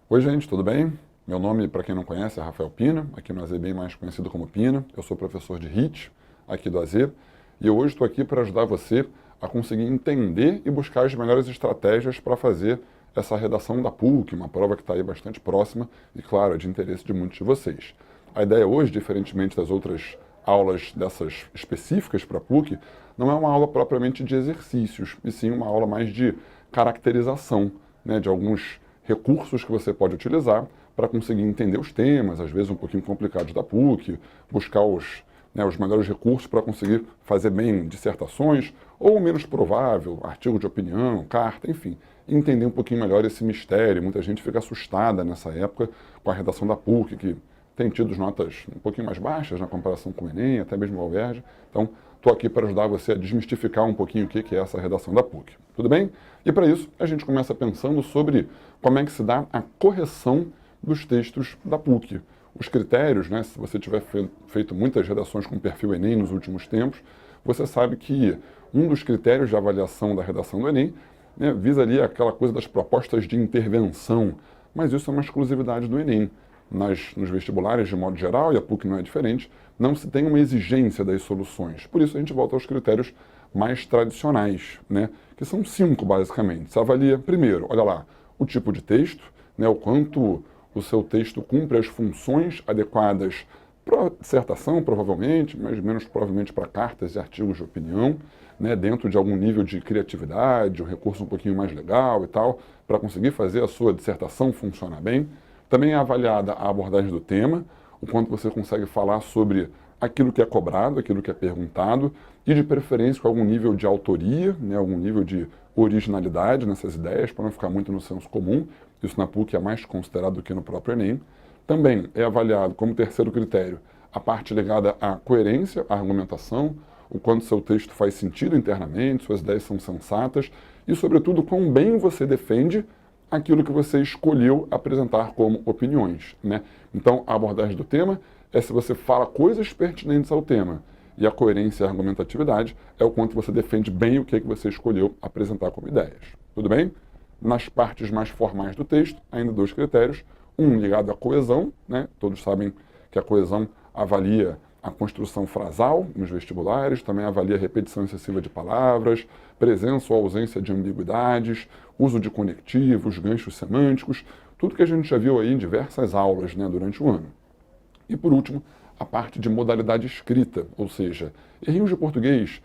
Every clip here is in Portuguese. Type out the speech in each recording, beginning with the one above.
Oi, gente, tudo bem? Meu nome, para quem não conhece, é Rafael Pina, aqui no AZ bem mais conhecido como Pina. Eu sou professor de HIT aqui do AZ e eu hoje estou aqui para ajudar você a conseguir entender e buscar as melhores estratégias para fazer essa redação da PUC, uma prova que está aí bastante próxima e, claro, é de interesse de muitos de vocês. A ideia hoje, diferentemente das outras aulas dessas específicas para a PUC, não é uma aula propriamente de exercícios, e sim uma aula mais de caracterização, né, de alguns recursos que você pode utilizar para conseguir entender os temas, às vezes um pouquinho complicados da PUC, buscar os melhores recursos para conseguir fazer bem dissertações, ou o menos provável, artigo de opinião, carta, enfim, entender um pouquinho melhor esse mistério. Muita gente fica assustada nessa época com a redação da PUC, que tem tido notas um pouquinho mais baixas na comparação com o Enem, até mesmo o UERJ. Então, estou aqui para ajudar você a desmistificar um pouquinho o que é essa redação da PUC. Tudo bem? E para isso, a gente começa pensando sobre como é que se dá a correção dos textos da PUC. Os critérios, né, se você tiver feito muitas redações com perfil Enem nos últimos tempos, você sabe que um dos critérios de avaliação da redação do Enem, né, visa ali aquela coisa das propostas de intervenção, mas isso é uma exclusividade do Enem. Nos vestibulares, de modo geral, e a PUC não é diferente, não se tem uma exigência das soluções. Por isso a gente volta aos critérios mais tradicionais, né, que são 5 basicamente. Se avalia, primeiro, olha lá, o tipo de texto, né, o quanto o seu texto cumpre as funções adequadas para dissertação, provavelmente, mas menos provavelmente para cartas e artigos de opinião, né, dentro de algum nível de criatividade, um recurso um pouquinho mais legal e tal, para conseguir fazer a sua dissertação funcionar bem. Também é avaliada a abordagem do tema, o quanto você consegue falar sobre aquilo que é cobrado, aquilo que é perguntado, e de preferência com algum nível de autoria, né, algum nível de originalidade nessas ideias, para não ficar muito no senso comum. Isso na PUC é mais considerado do que no próprio Enem. Também é avaliado como terceiro critério a parte ligada à coerência, à argumentação, o quanto seu texto faz sentido internamente, suas ideias são sensatas e, sobretudo, quão bem você defende aquilo que você escolheu apresentar como opiniões, né? Então, a abordagem do tema é se você fala coisas pertinentes ao tema, e a coerência e a argumentatividade é o quanto você defende bem o que você escolheu apresentar como ideias. Tudo bem? Nas partes mais formais do texto, ainda 2 critérios. Um ligado à coesão, né? Todos sabem que a coesão avalia a construção frasal nos vestibulares, também avalia a repetição excessiva de palavras, presença ou ausência de ambiguidades, uso de conectivos, ganchos semânticos, tudo que a gente já viu aí em diversas aulas, né, durante o ano. E por último, a parte de modalidade escrita, ou seja, errinhos de português,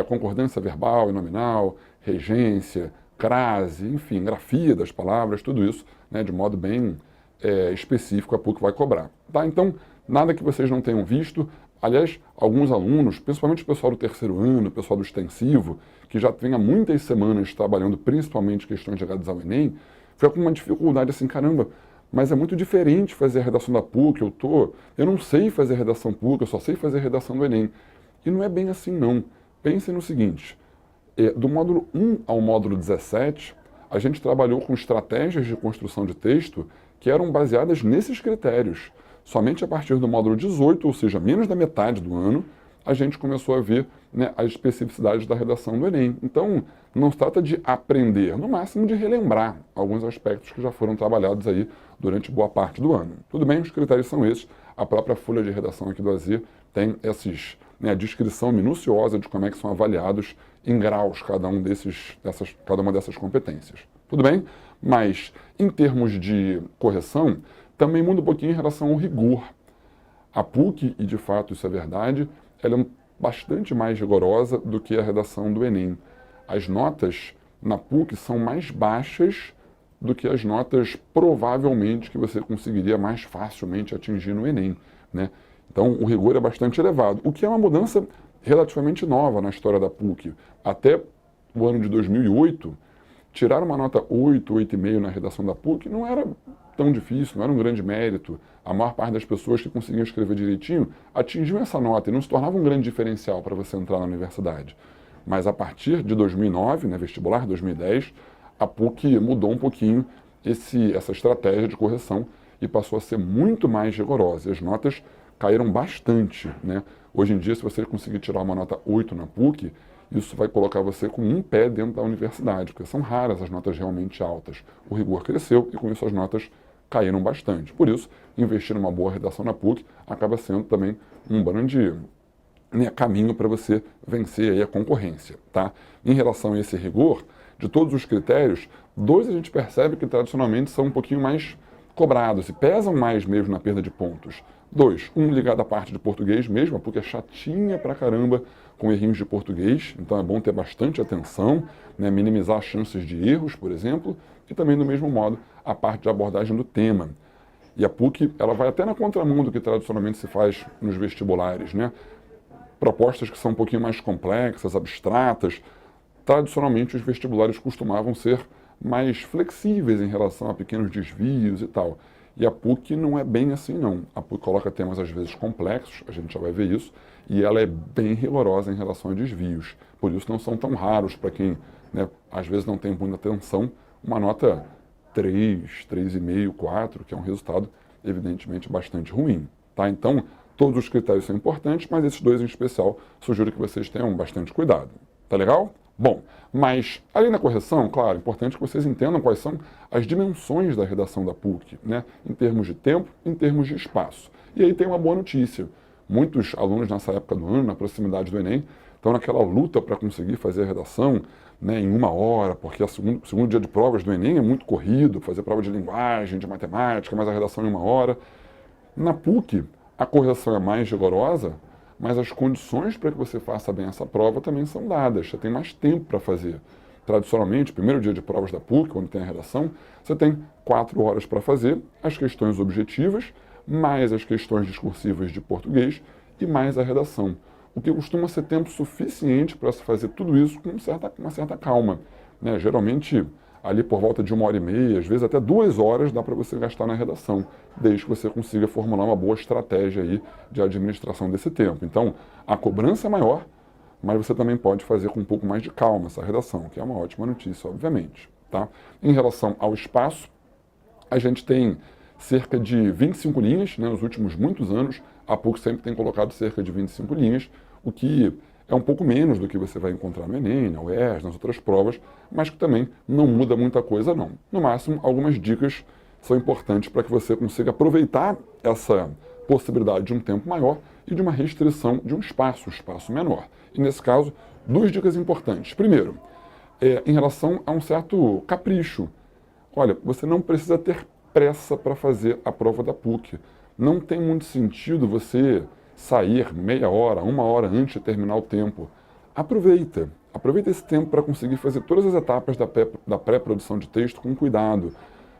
concordância verbal e nominal, regência, crase, enfim, grafia das palavras, tudo isso, né, de modo bem específico a PUC vai cobrar. Tá? Então, nada que vocês não tenham visto. Aliás, alguns alunos, principalmente o pessoal do terceiro ano, o pessoal do extensivo, que já vem há muitas semanas trabalhando principalmente questões ligadas ao Enem, fica com uma dificuldade assim, caramba, mas é muito diferente fazer a redação da PUC, eu não sei fazer redação PUC, eu só sei fazer redação do Enem. E não é bem assim não. Pensem no seguinte, do módulo 1 ao módulo 17, a gente trabalhou com estratégias de construção de texto que eram baseadas nesses critérios. Somente a partir do módulo 18, ou seja, menos da metade do ano, a gente começou a ver, né, as especificidades da redação do Enem. Então, não se trata de aprender, no máximo de relembrar alguns aspectos que já foram trabalhados aí durante boa parte do ano. Tudo bem, os critérios são esses. A própria folha de redação aqui do AZ tem a descrição minuciosa de como é que são avaliados em graus cada uma dessas competências. Tudo bem? Mas, em termos de correção, também muda um pouquinho em relação ao rigor. A PUC, e de fato isso é verdade, ela é bastante mais rigorosa do que a redação do Enem. As notas na PUC são mais baixas do que as notas provavelmente que você conseguiria mais facilmente atingir no Enem, né? Então o rigor é bastante elevado, o que é uma mudança relativamente nova na história da PUC. Até o ano de 2008, tirar uma nota 8, 8,5 na redação da PUC não era tão difícil, não era um grande mérito. A maior parte das pessoas que conseguiam escrever direitinho atingiam essa nota e não se tornava um grande diferencial para você entrar na universidade. Mas a partir de 2009, né, vestibular 2010, a PUC mudou um pouquinho essa estratégia de correção e passou a ser muito mais rigorosa. E as notas caíram bastante, né? Hoje em dia, se você conseguir tirar uma nota 8 na PUC, isso vai colocar você com um pé dentro da universidade, porque são raras as notas realmente altas. O rigor cresceu e com isso as notas caíram bastante. Por isso, investir numa boa redação na PUC acaba sendo também um grande caminho para você vencer aí a concorrência. Tá? Em relação a esse rigor, de todos os critérios, 2 a gente percebe que tradicionalmente são um pouquinho mais cobrados e pesam mais mesmo na perda de pontos. 2, um ligado à parte de português mesmo, porque é chatinha pra caramba com errinhos de português, então é bom ter bastante atenção, né, minimizar as chances de erros, por exemplo, e também do mesmo modo a parte de abordagem do tema. E a PUC, ela vai até na contramão do que tradicionalmente se faz nos vestibulares, né? Propostas que são um pouquinho mais complexas, abstratas. Tradicionalmente os vestibulares costumavam ser mais flexíveis em relação a pequenos desvios e tal. E a PUC não é bem assim, não. A PUC coloca temas às vezes complexos, a gente já vai ver isso, e ela é bem rigorosa em relação a desvios. Por isso não são tão raros para quem, né, às vezes não tem muita atenção, uma nota 3, 3,5, 4, que é um resultado evidentemente bastante ruim. Tá? Então, todos os critérios são importantes, mas esses 2 em especial, sugiro que vocês tenham bastante cuidado. Tá legal? Bom, mas além da correção, claro, é importante que vocês entendam quais são as dimensões da redação da PUC, né? Em termos de tempo, em termos de espaço. E aí tem uma boa notícia. Muitos alunos nessa época do ano, na proximidade do Enem, estão naquela luta para conseguir fazer a redação, né, em 1 hora, porque o segundo dia de provas do Enem é muito corrido, fazer prova de linguagem, de matemática, mas a redação em 1 hora. Na PUC, a correção é mais rigorosa, mas as condições para que você faça bem essa prova também são dadas. Você tem mais tempo para fazer. Tradicionalmente, primeiro dia de provas da PUC, quando tem a redação, você tem 4 horas para fazer as questões objetivas, mais as questões discursivas de português e mais a redação. O que costuma ser tempo suficiente para se fazer tudo isso com uma certa calma. Né? Geralmente, ali por volta de 1h30, às vezes até 2 horas dá para você gastar na redação, desde que você consiga formular uma boa estratégia aí de administração desse tempo. Então, a cobrança é maior, mas você também pode fazer com um pouco mais de calma essa redação, que é uma ótima notícia, obviamente. Tá? Em relação ao espaço, a gente tem cerca de 25 linhas, né, nos últimos muitos anos, a PUC sempre tem colocado cerca de 25 linhas, o que é um pouco menos do que você vai encontrar no Enem, na UERJ, nas outras provas, mas que também não muda muita coisa não. No máximo, algumas dicas são importantes para que você consiga aproveitar essa possibilidade de um tempo maior e de uma restrição de um espaço menor. E nesse caso, 2 dicas importantes. Primeiro, em relação a um certo capricho. Olha, você não precisa ter pressa para fazer a prova da PUC. Não tem muito sentido você sair meia hora, 1 hora antes de terminar o tempo. Aproveita esse tempo para conseguir fazer todas as etapas da pré-produção de texto com cuidado.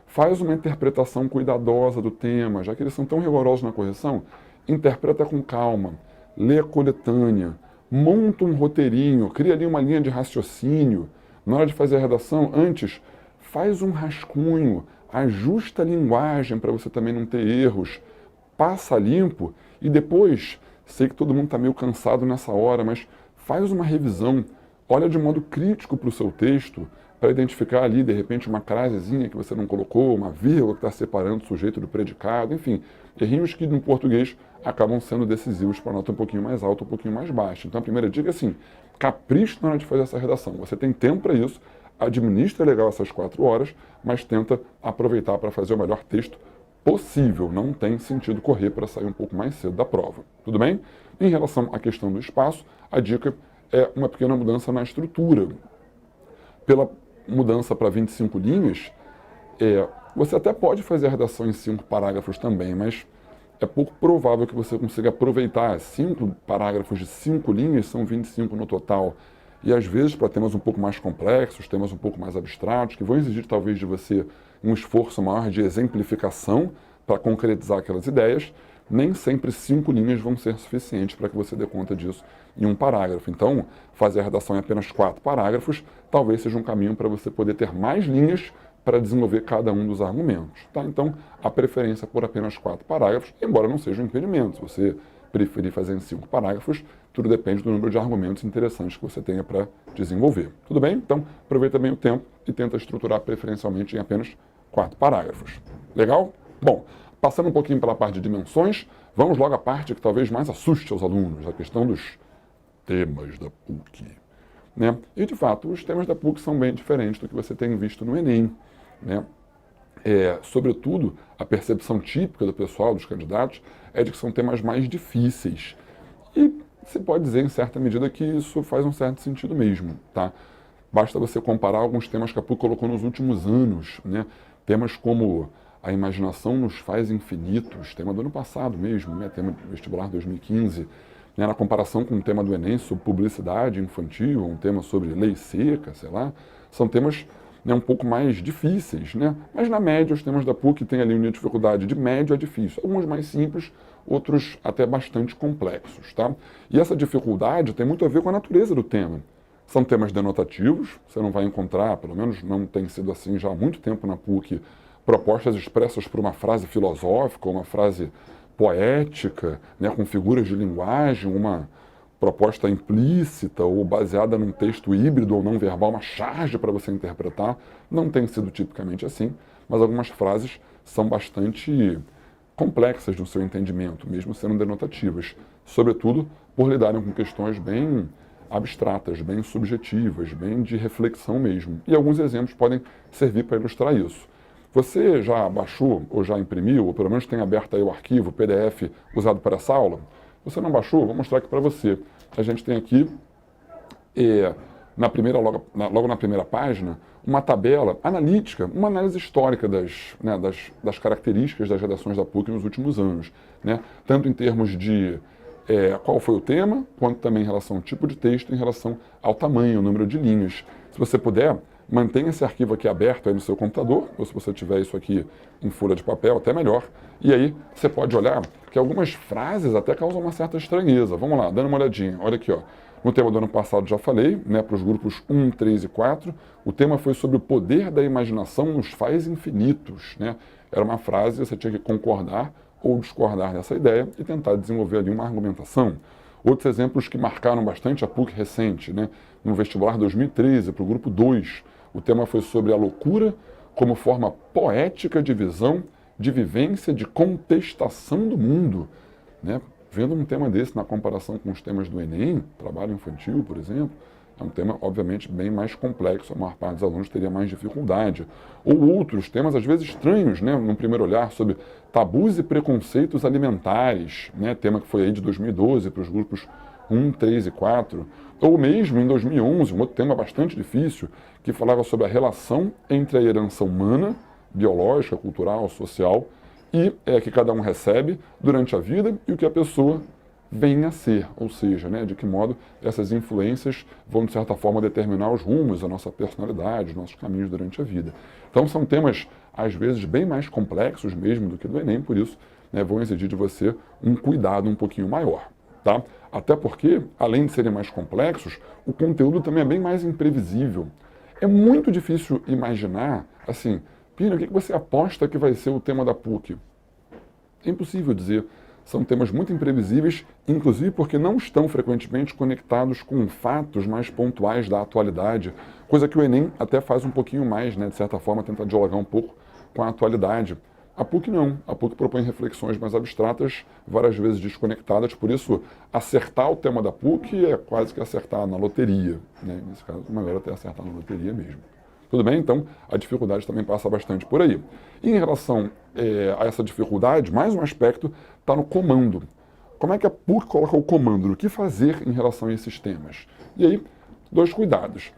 Faz uma interpretação cuidadosa do tema, já que eles são tão rigorosos na correção, interpreta com calma, lê a coletânea, monta um roteirinho, cria ali uma linha de raciocínio. Na hora de fazer a redação, antes, faz um rascunho, ajusta a linguagem para você também não ter erros, passa limpo e depois, sei que todo mundo está meio cansado nessa hora, mas faz uma revisão, olha de modo crítico para o seu texto, para identificar ali, de repente, uma crasezinha que você não colocou, uma vírgula que está separando o sujeito do predicado, enfim, errinhos que no português acabam sendo decisivos para a nota um pouquinho mais alta, um pouquinho mais baixa. Então a primeira dica é assim, capricha na hora de fazer essa redação. Você tem tempo para isso, administra legal essas 4 horas, mas tenta aproveitar para fazer o melhor texto possível. Não tem sentido correr para sair um pouco mais cedo da prova. Tudo bem? Em relação à questão do espaço, a dica é uma pequena mudança na estrutura. Pela mudança para 25 linhas, você até pode fazer a redação em 5 parágrafos também, mas é pouco provável que você consiga aproveitar 5 parágrafos de 5 linhas, são 25 no total. E às vezes, para temas um pouco mais complexos, temas um pouco mais abstratos, que vão exigir talvez de você um esforço maior de exemplificação para concretizar aquelas ideias, nem sempre 5 linhas vão ser suficientes para que você dê conta disso em um parágrafo. Então, fazer a redação em apenas 4 parágrafos talvez seja um caminho para você poder ter mais linhas para desenvolver cada um dos argumentos. Tá? Então, a preferência por apenas 4 parágrafos, embora não seja um impedimento. Se você preferir fazer em 5 parágrafos, tudo depende do número de argumentos interessantes que você tenha para desenvolver. Tudo bem? Então, aproveita bem o tempo e tenta estruturar preferencialmente em apenas 4 parágrafos. Legal? Bom, passando um pouquinho pela parte de dimensões, vamos logo à parte que talvez mais assuste aos alunos, a questão dos temas da PUC. Né? E, de fato, os temas da PUC são bem diferentes do que você tem visto no Enem. Né? Sobretudo, a percepção típica do pessoal, dos candidatos, é de que são temas mais difíceis. E se pode dizer, em certa medida, que isso faz um certo sentido mesmo, tá? Basta você comparar alguns temas que a PUC colocou nos últimos anos, né? Temas como a imaginação nos faz infinitos, tema do ano passado mesmo, né? Tema do vestibular 2015, né? Na comparação com o tema do Enem sobre publicidade infantil, um tema sobre lei seca, sei lá, são temas, né, um pouco mais difíceis, né? Mas na média os temas da PUC têm ali uma dificuldade de médio a difícil, alguns mais simples, outros até bastante complexos, tá? E essa dificuldade tem muito a ver com a natureza do tema. São temas denotativos, você não vai encontrar, pelo menos não tem sido assim já há muito tempo na PUC, propostas expressas por uma frase filosófica, uma frase poética, né, com figuras de linguagem, uma proposta implícita ou baseada num texto híbrido ou não verbal, uma charge para você interpretar. Não tem sido tipicamente assim, mas algumas frases são bastante complexas no seu entendimento, mesmo sendo denotativas, sobretudo por lidarem com questões bem abstratas, bem subjetivas, bem de reflexão mesmo. E alguns exemplos podem servir para ilustrar isso. Você já baixou ou já imprimiu, ou pelo menos tem aberto aí o arquivo PDF usado para essa aula? Se você não baixou, vou mostrar aqui para você. A gente tem aqui, logo na primeira página, uma tabela analítica, uma análise histórica das características das redações da PUC nos últimos anos, né? Tanto em termos de qual foi o tema, quanto também em relação ao tipo de texto, em relação ao tamanho, o número de linhas. Se você puder, mantenha esse arquivo aqui aberto aí no seu computador, ou se você tiver isso aqui em folha de papel, até melhor. E aí você pode olhar que algumas frases até causam uma certa estranheza. Vamos lá, dando uma olhadinha. Olha aqui, ó. No tema do ano passado já falei, né, para os grupos 1, 3 e 4, o tema foi sobre o poder da imaginação nos faz infinitos, né? Era uma frase, você tinha que concordar ou discordar dessa ideia e tentar desenvolver ali uma argumentação. Outros exemplos que marcaram bastante a PUC recente, né? No vestibular 2013, para o grupo 2, o tema foi sobre a loucura como forma poética de visão, de vivência, de contestação do mundo, né? Vendo um tema desse na comparação com os temas do Enem, trabalho infantil, por exemplo, é um tema, obviamente, bem mais complexo, a maior parte dos alunos teria mais dificuldade. Ou outros temas, às vezes, estranhos, né? Num primeiro olhar, sobre tabus e preconceitos alimentares, né? Tema que foi aí de 2012 para os grupos 1, 3 e 4. Ou mesmo em 2011, um outro tema bastante difícil, que falava sobre a relação entre a herança humana, biológica, cultural, social, e que cada um recebe durante a vida e o que a pessoa vem a ser, ou seja, né, de que modo essas influências vão, de certa forma, determinar os rumos da nossa personalidade, os nossos caminhos durante a vida. Então são temas, às vezes, bem mais complexos mesmo do que do Enem, por isso, né, vão exigir de você um cuidado um pouquinho maior. Tá? Até porque, além de serem mais complexos, o conteúdo também é bem mais imprevisível. É muito difícil imaginar, assim, Pina, o que você aposta que vai ser o tema da PUC? É impossível dizer. São temas muito imprevisíveis, inclusive porque não estão frequentemente conectados com fatos mais pontuais da atualidade, coisa que o Enem até faz um pouquinho mais, né, de certa forma, tenta dialogar um pouco com a atualidade. A PUC não. A PUC propõe reflexões mais abstratas, várias vezes desconectadas, por isso acertar o tema da PUC é quase que acertar na loteria, né? Nesse caso, o melhor é até acertar na loteria mesmo. Tudo bem? Então, a dificuldade também passa bastante por aí. E em relação a essa dificuldade, mais um aspecto está no comando. Como é que a PUC coloca o comando? O que fazer em relação a esses temas? E aí, dois cuidados.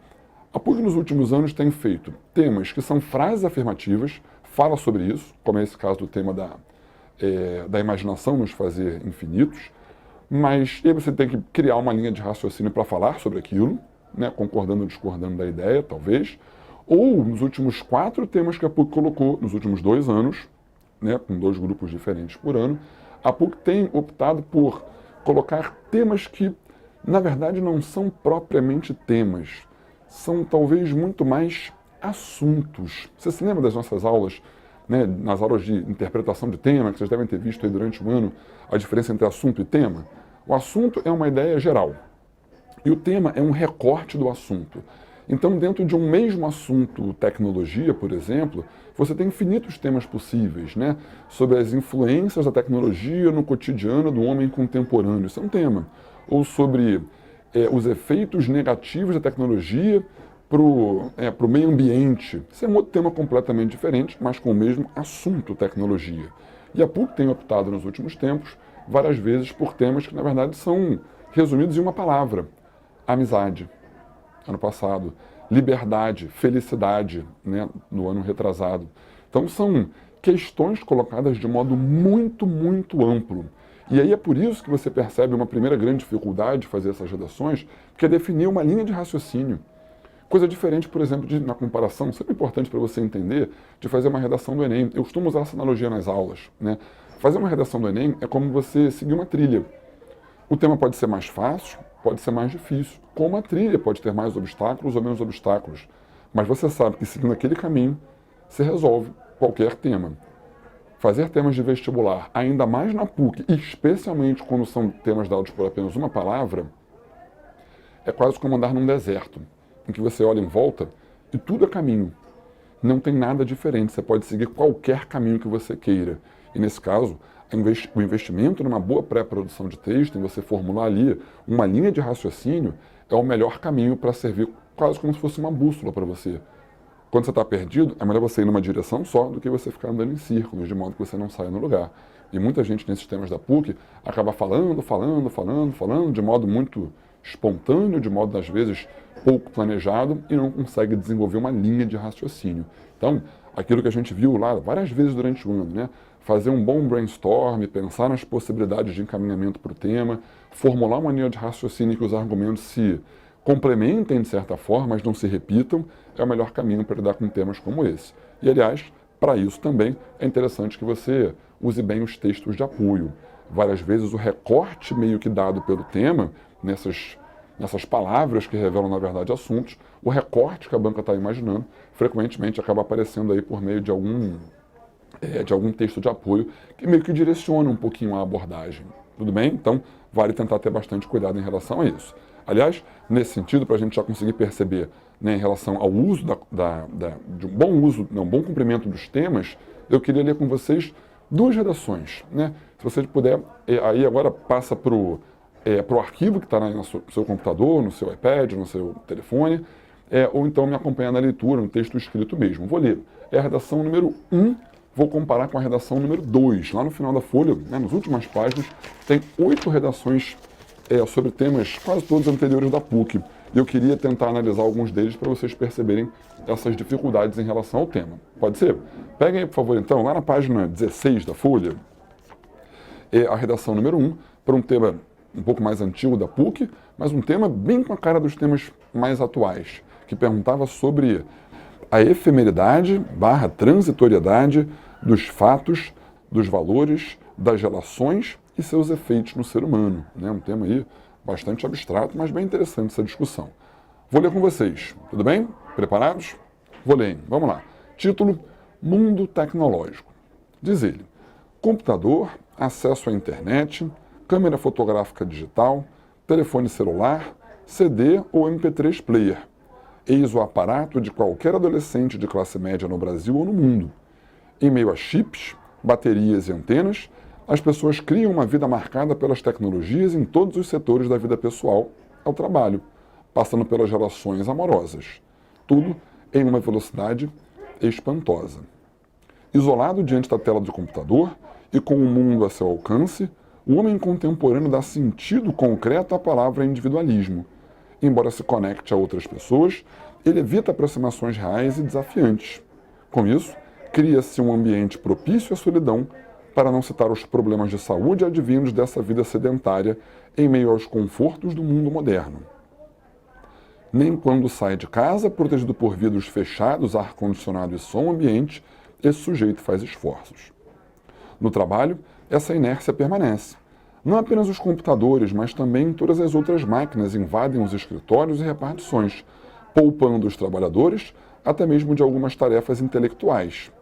A PUC nos últimos anos tem feito temas que são frases afirmativas, fala sobre isso, como é esse caso do tema da imaginação nos fazer infinitos, mas aí você tem que criar uma linha de raciocínio para falar sobre aquilo, né, concordando ou discordando da ideia, talvez. Ou nos últimos 4 temas que a PUC colocou, nos últimos 2 anos, né, com 2 grupos diferentes por ano, a PUC tem optado por colocar temas que, na verdade, não são propriamente temas. São talvez muito mais assuntos. Você se lembra das nossas aulas, né, nas aulas de interpretação de tema, que vocês devem ter visto aí durante o ano, a diferença entre assunto e tema? O assunto é uma ideia geral. E o tema é um recorte do assunto. Então, dentro de um mesmo assunto, tecnologia, por exemplo, você tem infinitos temas possíveis, né? Sobre as influências da tecnologia no cotidiano do homem contemporâneo. Isso é um tema. Ou sobre os efeitos negativos da tecnologia pro meio ambiente. Isso é um outro tema completamente diferente, mas com o mesmo assunto, tecnologia. E a PUC tem optado nos últimos tempos, várias vezes, por temas que, na verdade, são resumidos em uma palavra: amizade, ano passado, liberdade, felicidade, né, no ano retrasado. Então, são questões colocadas de modo muito, muito amplo. E aí é por isso que você percebe uma primeira grande dificuldade de fazer essas redações, que é definir uma linha de raciocínio. Coisa diferente, por exemplo, na comparação, sempre importante para você entender, de fazer uma redação do Enem. Eu costumo usar essa analogia nas aulas, né? Fazer uma redação do Enem é como você seguir uma trilha. O tema pode ser mais fácil, pode ser mais difícil. Como a trilha pode ter mais obstáculos ou menos obstáculos. Mas você sabe que seguindo aquele caminho, você resolve qualquer tema. Fazer temas de vestibular, ainda mais na PUC, especialmente quando são temas dados por apenas uma palavra, é quase como andar num deserto, em que você olha em volta e tudo é caminho. Não tem nada diferente, você pode seguir qualquer caminho que você queira. E nesse caso, o investimento numa boa pré-produção de texto, em você formular ali uma linha de raciocínio, é o melhor caminho para servir quase como se fosse uma bússola para você. Quando você está perdido, é melhor você ir numa direção só do que você ficar andando em círculos, de modo que você não saia no lugar. E muita gente nesses temas da PUC acaba falando, de modo muito espontâneo, de modo, às vezes, pouco planejado, e não consegue desenvolver uma linha de raciocínio. Então, aquilo que a gente viu lá várias vezes durante o ano, né? Fazer um bom brainstorm, pensar nas possibilidades de encaminhamento para o tema, formular uma linha de raciocínio que os argumentos se complementem de certa forma, mas não se repitam, é o melhor caminho para lidar com temas como esse. E, aliás, para isso também é interessante que você use bem os textos de apoio. Várias vezes o recorte meio que dado pelo tema, nessas palavras que revelam, na verdade, assuntos, o recorte que a banca está imaginando, frequentemente acaba aparecendo aí por meio de algum texto de apoio que meio que direciona um pouquinho a abordagem. Tudo bem? Então, vale tentar ter bastante cuidado em relação a isso. Aliás, nesse sentido, para a gente já conseguir perceber, né, em relação ao uso de um bom cumprimento dos temas, eu queria ler com vocês duas redações, né? Se você puder, aí agora passa para o arquivo que está no seu computador, no seu iPad, no seu telefone, ou então me acompanhar na leitura, no texto escrito mesmo. Vou ler. É a redação número 1, vou comparar com a redação número 2. Lá no final da folha, né, nas últimas páginas, tem 8 redações sobre temas quase todos anteriores da PUC. E eu queria tentar analisar alguns deles para vocês perceberem essas dificuldades em relação ao tema. Pode ser? Peguem aí, por favor, então, lá na página 16 da folha, a redação número 1, para um tema um pouco mais antigo da PUC, mas um tema bem com a cara dos temas mais atuais, que perguntava sobre a efemeridade / transitoriedade dos fatos, dos valores, das relações e seus efeitos no ser humano. Né? Um tema aí bastante abstrato, mas bem interessante essa discussão. Vou ler com vocês, tudo bem? Preparados? Vou ler, hein? Vamos lá. Título: Mundo Tecnológico. Diz ele: computador, acesso à internet, câmera fotográfica digital, telefone celular, CD ou MP3 player. Eis o aparato de qualquer adolescente de classe média no Brasil ou no mundo. Em meio a chips, baterias e antenas, as pessoas criam uma vida marcada pelas tecnologias em todos os setores da vida pessoal ao trabalho, passando pelas relações amorosas. Tudo em uma velocidade espantosa. Isolado diante da tela do computador e com o mundo a seu alcance, o homem contemporâneo dá sentido concreto à palavra individualismo. Embora se conecte a outras pessoas, ele evita aproximações reais e desafiantes. Com isso, cria-se um ambiente propício à solidão, para não citar os problemas de saúde advindos dessa vida sedentária em meio aos confortos do mundo moderno. Nem quando sai de casa, protegido por vidros fechados, ar-condicionado e som ambiente, esse sujeito faz esforços. No trabalho, essa inércia permanece. Não apenas os computadores, mas também todas as outras máquinas invadem os escritórios e repartições, poupando os trabalhadores até mesmo de algumas tarefas intelectuais.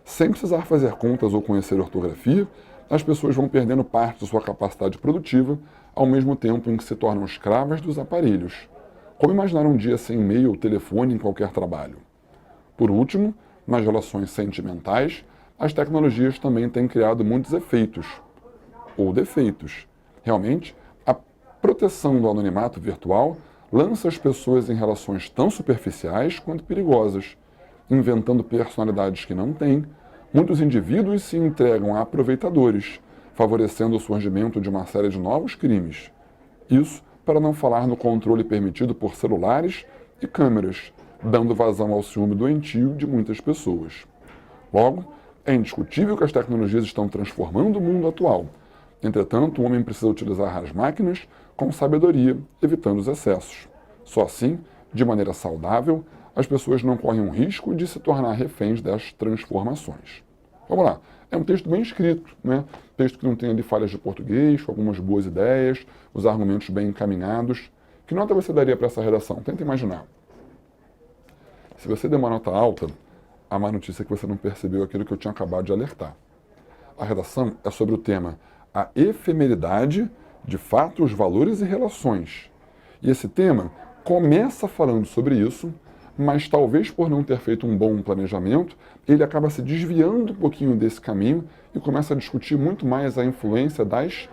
Sem precisar fazer contas ou conhecer ortografia, as pessoas vão perdendo parte de sua capacidade produtiva, ao mesmo tempo em que se tornam escravas dos aparelhos. Como imaginar um dia sem e-mail ou telefone em qualquer trabalho? Por último, nas relações sentimentais, as tecnologias também têm criado muitos efeitos, ou defeitos. Realmente, a proteção do anonimato virtual lança as pessoas em relações tão superficiais quanto perigosas, inventando personalidades que não têm. Muitos indivíduos se entregam a aproveitadores, favorecendo o surgimento de uma série de novos crimes. Isso para não falar no controle permitido por celulares e câmeras, dando vazão ao ciúme doentio de muitas pessoas. Logo, é indiscutível que as tecnologias estão transformando o mundo atual. Entretanto, o homem precisa utilizar as máquinas com sabedoria, evitando os excessos. Só assim, de maneira saudável, as pessoas não correm um risco de se tornar reféns das transformações. Vamos lá. É um texto bem escrito, né? Texto que não tem ali falhas de português, com algumas boas ideias, os argumentos bem encaminhados. Que nota você daria para essa redação? Tenta imaginar. Se você der uma nota alta, a má notícia é que você não percebeu aquilo que eu tinha acabado de alertar. A redação é sobre o tema a efemeridade de fatos, valores e relações. E esse tema começa falando sobre isso, mas talvez por não ter feito um bom planejamento, ele acaba se desviando um pouquinho desse caminho e começa a discutir muito mais a influência das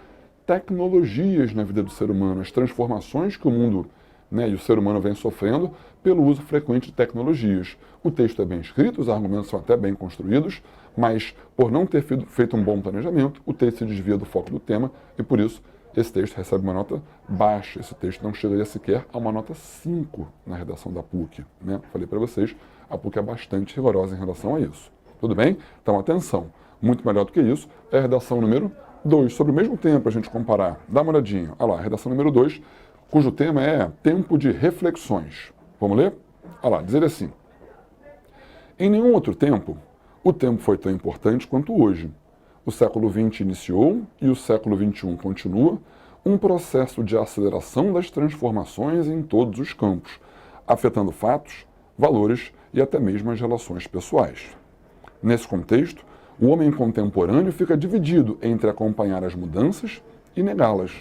tecnologias na vida do ser humano, as transformações que o mundo, e o ser humano vem sofrendo pelo uso frequente de tecnologias. O texto é bem escrito, os argumentos são até bem construídos, mas por não ter feito um bom planejamento, o texto se desvia do foco do tema e por isso esse texto recebe uma nota baixa. Esse texto não chegaria sequer a uma nota 5 na redação da PUC. Falei para vocês, a PUC é bastante rigorosa em relação a isso. Tudo bem? Então, atenção. Muito melhor do que isso é a redação número 2. Sobre o mesmo tema, para a gente comparar. Dá uma olhadinha. Olha lá, redação número 2, cujo tema é tempo de reflexões. Vamos ler? Olha lá, dizer assim. Em nenhum outro tempo, o tempo foi tão importante quanto hoje. O século XX iniciou e o século XXI continua um processo de aceleração das transformações em todos os campos, afetando fatos, valores e até mesmo as relações pessoais. Nesse contexto, o homem contemporâneo fica dividido entre acompanhar as mudanças e negá-las.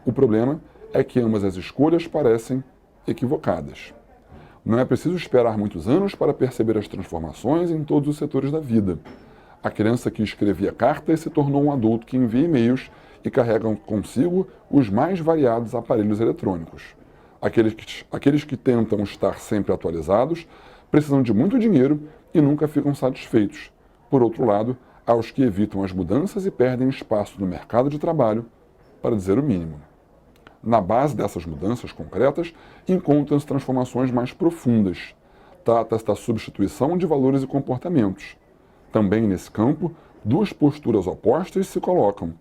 O problema é que ambas as escolhas parecem equivocadas. Não é preciso esperar muitos anos para perceber as transformações em todos os setores da vida. A criança que escrevia cartas se tornou um adulto que envia e-mails e carrega consigo os mais variados aparelhos eletrônicos. Aqueles que tentam estar sempre atualizados precisam de muito dinheiro e nunca ficam satisfeitos. Por outro lado, há os que evitam as mudanças e perdem espaço no mercado de trabalho, para dizer o mínimo. Na base dessas mudanças concretas, encontram-se transformações mais profundas. Trata-se da substituição de valores e comportamentos. Também nesse campo, duas posturas opostas se colocam.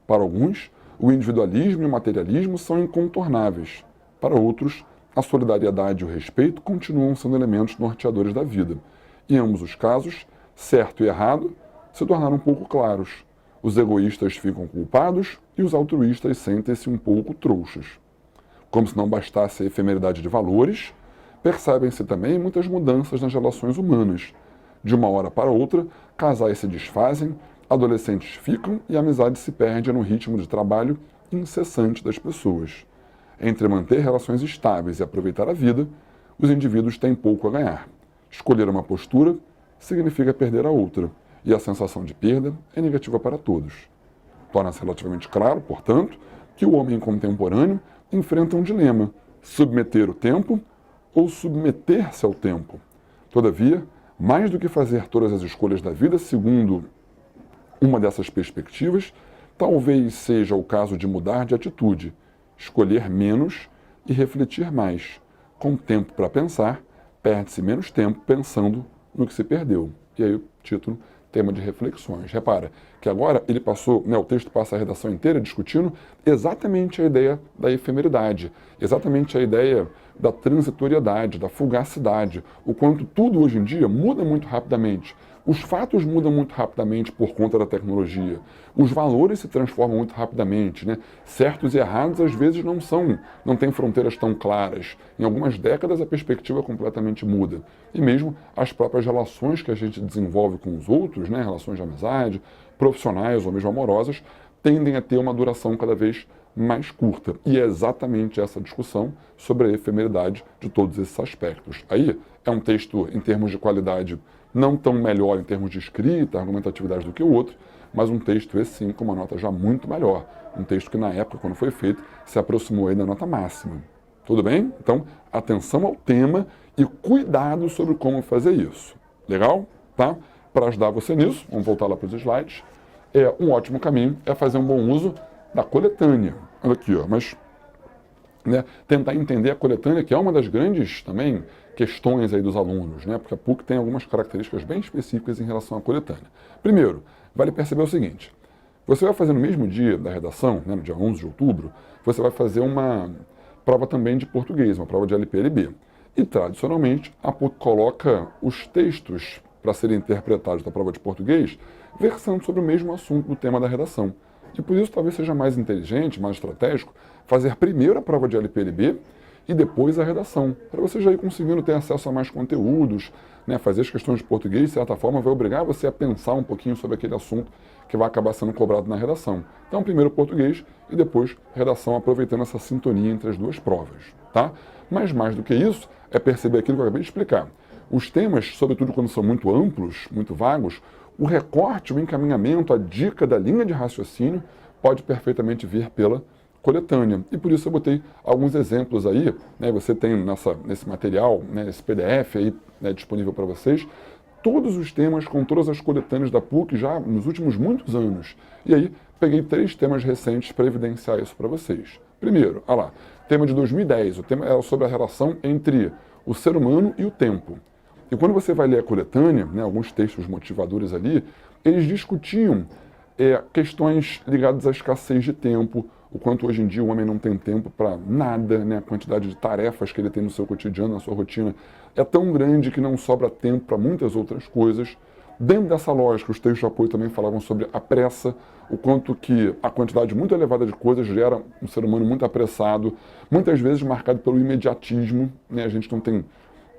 Para alguns, o individualismo e o materialismo são incontornáveis. Para outros, a solidariedade e o respeito continuam sendo elementos norteadores da vida. Em ambos os casos, certo e errado se tornaram um pouco claros. Os egoístas ficam culpados e os altruístas sentem-se um pouco trouxas. Como se não bastasse a efemeridade de valores, percebem-se também muitas mudanças nas relações humanas. De uma hora para outra, casais se desfazem, adolescentes ficam e a amizade se perde no ritmo de trabalho incessante das pessoas. Entre manter relações estáveis e aproveitar a vida, os indivíduos têm pouco a ganhar. Escolher uma postura significa perder a outra, e a sensação de perda é negativa para todos. Torna-se relativamente claro, portanto, que o homem contemporâneo enfrenta um dilema: submeter o tempo ou submeter-se ao tempo. Todavia, mais do que fazer todas as escolhas da vida segundo uma dessas perspectivas, talvez seja o caso de mudar de atitude, escolher menos e refletir mais. Com tempo para pensar, perde-se menos tempo pensando no que se perdeu. E aí o título, tema de reflexões. Repara que agora ele passou, o texto passa a redação inteira discutindo exatamente a ideia da efemeridade, exatamente a ideia da transitoriedade, da fugacidade, o quanto tudo hoje em dia muda muito rapidamente. Os fatos mudam muito rapidamente por conta da tecnologia. Os valores se transformam muito rapidamente, Certos e errados às vezes não têm fronteiras tão claras. Em algumas décadas a perspectiva completamente muda. E mesmo as próprias relações que a gente desenvolve com os outros, relações de amizade, profissionais ou mesmo amorosas, tendem a ter uma duração cada vez mais curta. E é exatamente essa discussão sobre a efemeridade de todos esses aspectos. Aí é um texto, em termos de qualidade, não tão melhor em termos de escrita, argumentatividade do que o outro, mas um texto, esse sim, com uma nota já muito melhor. Um texto que, na época, quando foi feito, se aproximou aí da nota máxima. Tudo bem? Então, atenção ao tema e cuidado sobre como fazer isso. Legal? Tá? Para ajudar você nisso, vamos voltar lá para os slides, um ótimo caminho é fazer um bom uso da coletânea. Olha aqui, ó, mas né, tentar entender a coletânea, que é uma das grandes também questões aí dos alunos, né, porque a PUC tem algumas características bem específicas em relação à coletânea. Primeiro, vale perceber o seguinte, você vai fazer no mesmo dia da redação, né, no dia 11 de outubro, você vai fazer uma prova também de português, uma prova de LP-LB. E, tradicionalmente, a PUC coloca os textos para serem interpretados da prova de português versando sobre o mesmo assunto do tema da redação. E por isso talvez seja mais inteligente, mais estratégico, fazer primeiro a prova de LP-LB e depois a redação, para você já ir conseguindo ter acesso a mais conteúdos, né, fazer as questões de português, de certa forma, vai obrigar você a pensar um pouquinho sobre aquele assunto que vai acabar sendo cobrado na redação. Então, primeiro português e depois redação, aproveitando essa sintonia entre as duas provas, tá? Mas mais do que isso, é perceber aquilo que eu acabei de explicar. Os temas, sobretudo quando são muito amplos, muito vagos, o recorte, o encaminhamento, a dica da linha de raciocínio pode perfeitamente vir pela coletânea. E por isso eu botei alguns exemplos aí, né, você tem nesse material, né, esse PDF aí, né, disponível para vocês, todos os temas com todas as coletâneas da PUC já nos últimos muitos anos. E aí peguei 3 temas recentes para evidenciar isso para vocês. Primeiro, olha lá, tema de 2010, o tema é sobre a relação entre o ser humano e o tempo. E quando você vai ler a coletânea, né, alguns textos motivadores ali, eles discutiam questões ligadas à escassez de tempo, o quanto hoje em dia o homem não tem tempo para nada, né, a quantidade de tarefas que ele tem no seu cotidiano, na sua rotina, é tão grande que não sobra tempo para muitas outras coisas. Dentro dessa lógica, os textos de apoio também falavam sobre a pressa, o quanto que a quantidade muito elevada de coisas gera um ser humano muito apressado, muitas vezes marcado pelo imediatismo, né, a gente não tem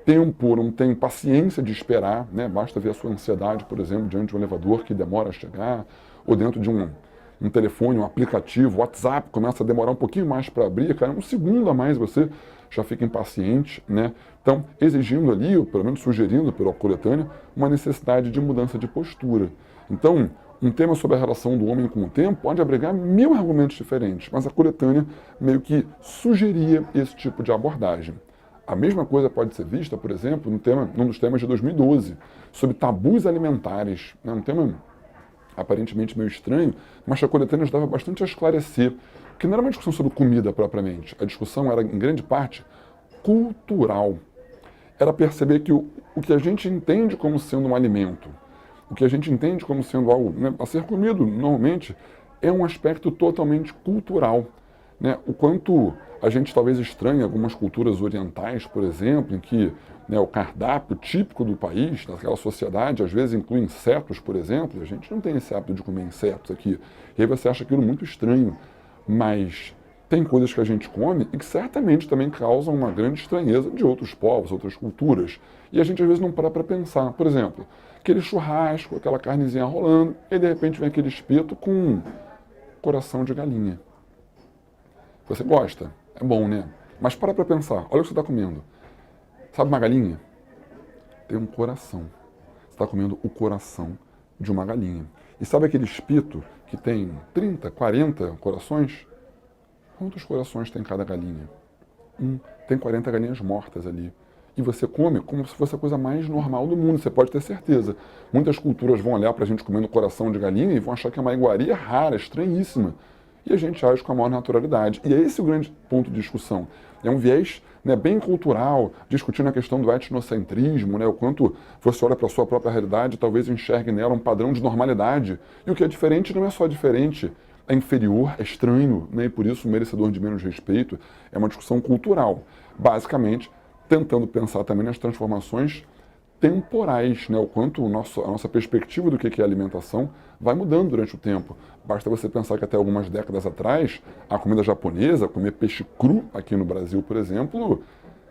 tempo, não tem paciência de esperar, né? Basta ver a sua ansiedade, por exemplo, diante de um elevador que demora a chegar, ou dentro de um telefone, um aplicativo, WhatsApp, começa a demorar um pouquinho mais para abrir, cara, um segundo a mais você já fica impaciente, né? Então, exigindo ali, ou pelo menos sugerindo pela coletânea, uma necessidade de mudança de postura. Então, um tema sobre a relação do homem com o tempo pode abrigar 1000 argumentos diferentes, mas a coletânea meio que sugeria esse tipo de abordagem. A mesma coisa pode ser vista, por exemplo, num dos temas de 2012, sobre tabus alimentares. É um tema aparentemente meio estranho, mas a coletânea ajudava bastante a esclarecer, que não era uma discussão sobre comida propriamente. A discussão era, em grande parte, cultural. Era perceber que o que a gente entende como sendo um alimento, o que a gente entende como sendo algo, né, a ser comido normalmente, é um aspecto totalmente cultural. Né? O quanto a gente talvez estranhe algumas culturas orientais, por exemplo, em que, né, o cardápio típico do país, daquela sociedade, às vezes inclui insetos, por exemplo, e a gente não tem esse hábito de comer insetos aqui. E aí você acha aquilo muito estranho, mas tem coisas que a gente come e que certamente também causam uma grande estranheza de outros povos, outras culturas. E a gente às vezes não para pensar. Por exemplo, aquele churrasco, aquela carnezinha rolando, e de repente vem aquele espeto com coração de galinha. Você gosta? É bom, né? Mas para pensar. Olha o que você está comendo. Sabe uma galinha? Tem um coração. Você está comendo o coração de uma galinha. E sabe aquele espeto que tem 30, 40 corações? Quantos corações tem cada galinha? Tem 40 galinhas mortas ali. E você come como se fosse a coisa mais normal do mundo, você pode ter certeza. Muitas culturas vão olhar para a gente comendo coração de galinha e vão achar que é uma iguaria rara, estranhíssima. E a gente age com a maior naturalidade. E é esse o grande ponto de discussão. É um viés, né, bem cultural, discutindo a questão do etnocentrismo, né, o quanto você olha para a sua própria realidade e talvez enxergue nela um padrão de normalidade. E o que é diferente não é só diferente, é inferior, é estranho, né, e por isso merecedor de menos respeito. É uma discussão cultural, basicamente tentando pensar também nas transformações temporais, né? O quanto a nossa perspectiva do que é alimentação vai mudando durante o tempo. Basta você pensar que até algumas décadas atrás, a comida japonesa, comer peixe cru aqui no Brasil, por exemplo,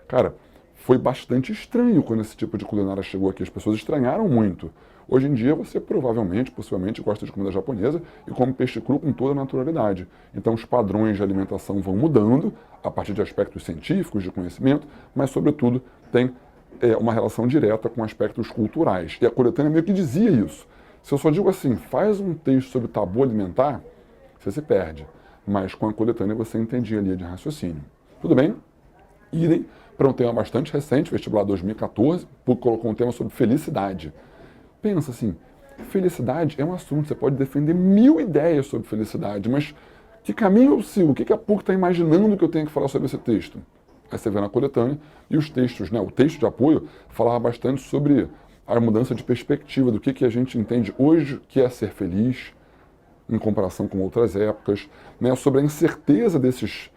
cara, foi bastante estranho quando esse tipo de culinária chegou aqui. As pessoas estranharam muito. Hoje em dia você provavelmente, possivelmente, gosta de comida japonesa e come peixe cru com toda a naturalidade. Então os padrões de alimentação vão mudando a partir de aspectos científicos, de conhecimento, mas sobretudo tem uma relação direta com aspectos culturais. E a coletânea meio que dizia isso. Se eu só digo assim, faz um texto sobre tabu alimentar, você se perde. Mas com a coletânea você entendia a linha de raciocínio. Tudo bem? Idem para um tema bastante recente, vestibular 2014, PUC colocou um tema sobre felicidade. Pensa assim, felicidade é um assunto, você pode defender 1000 ideias sobre felicidade, mas que caminho eu sigo? O que a PUC está imaginando que eu tenho que falar sobre esse texto? Aí você vê na coletânea, e os textos, né, o texto de apoio falava bastante sobre a mudança de perspectiva, do que a gente entende hoje que é ser feliz, em comparação com outras épocas, né, sobre a incerteza desses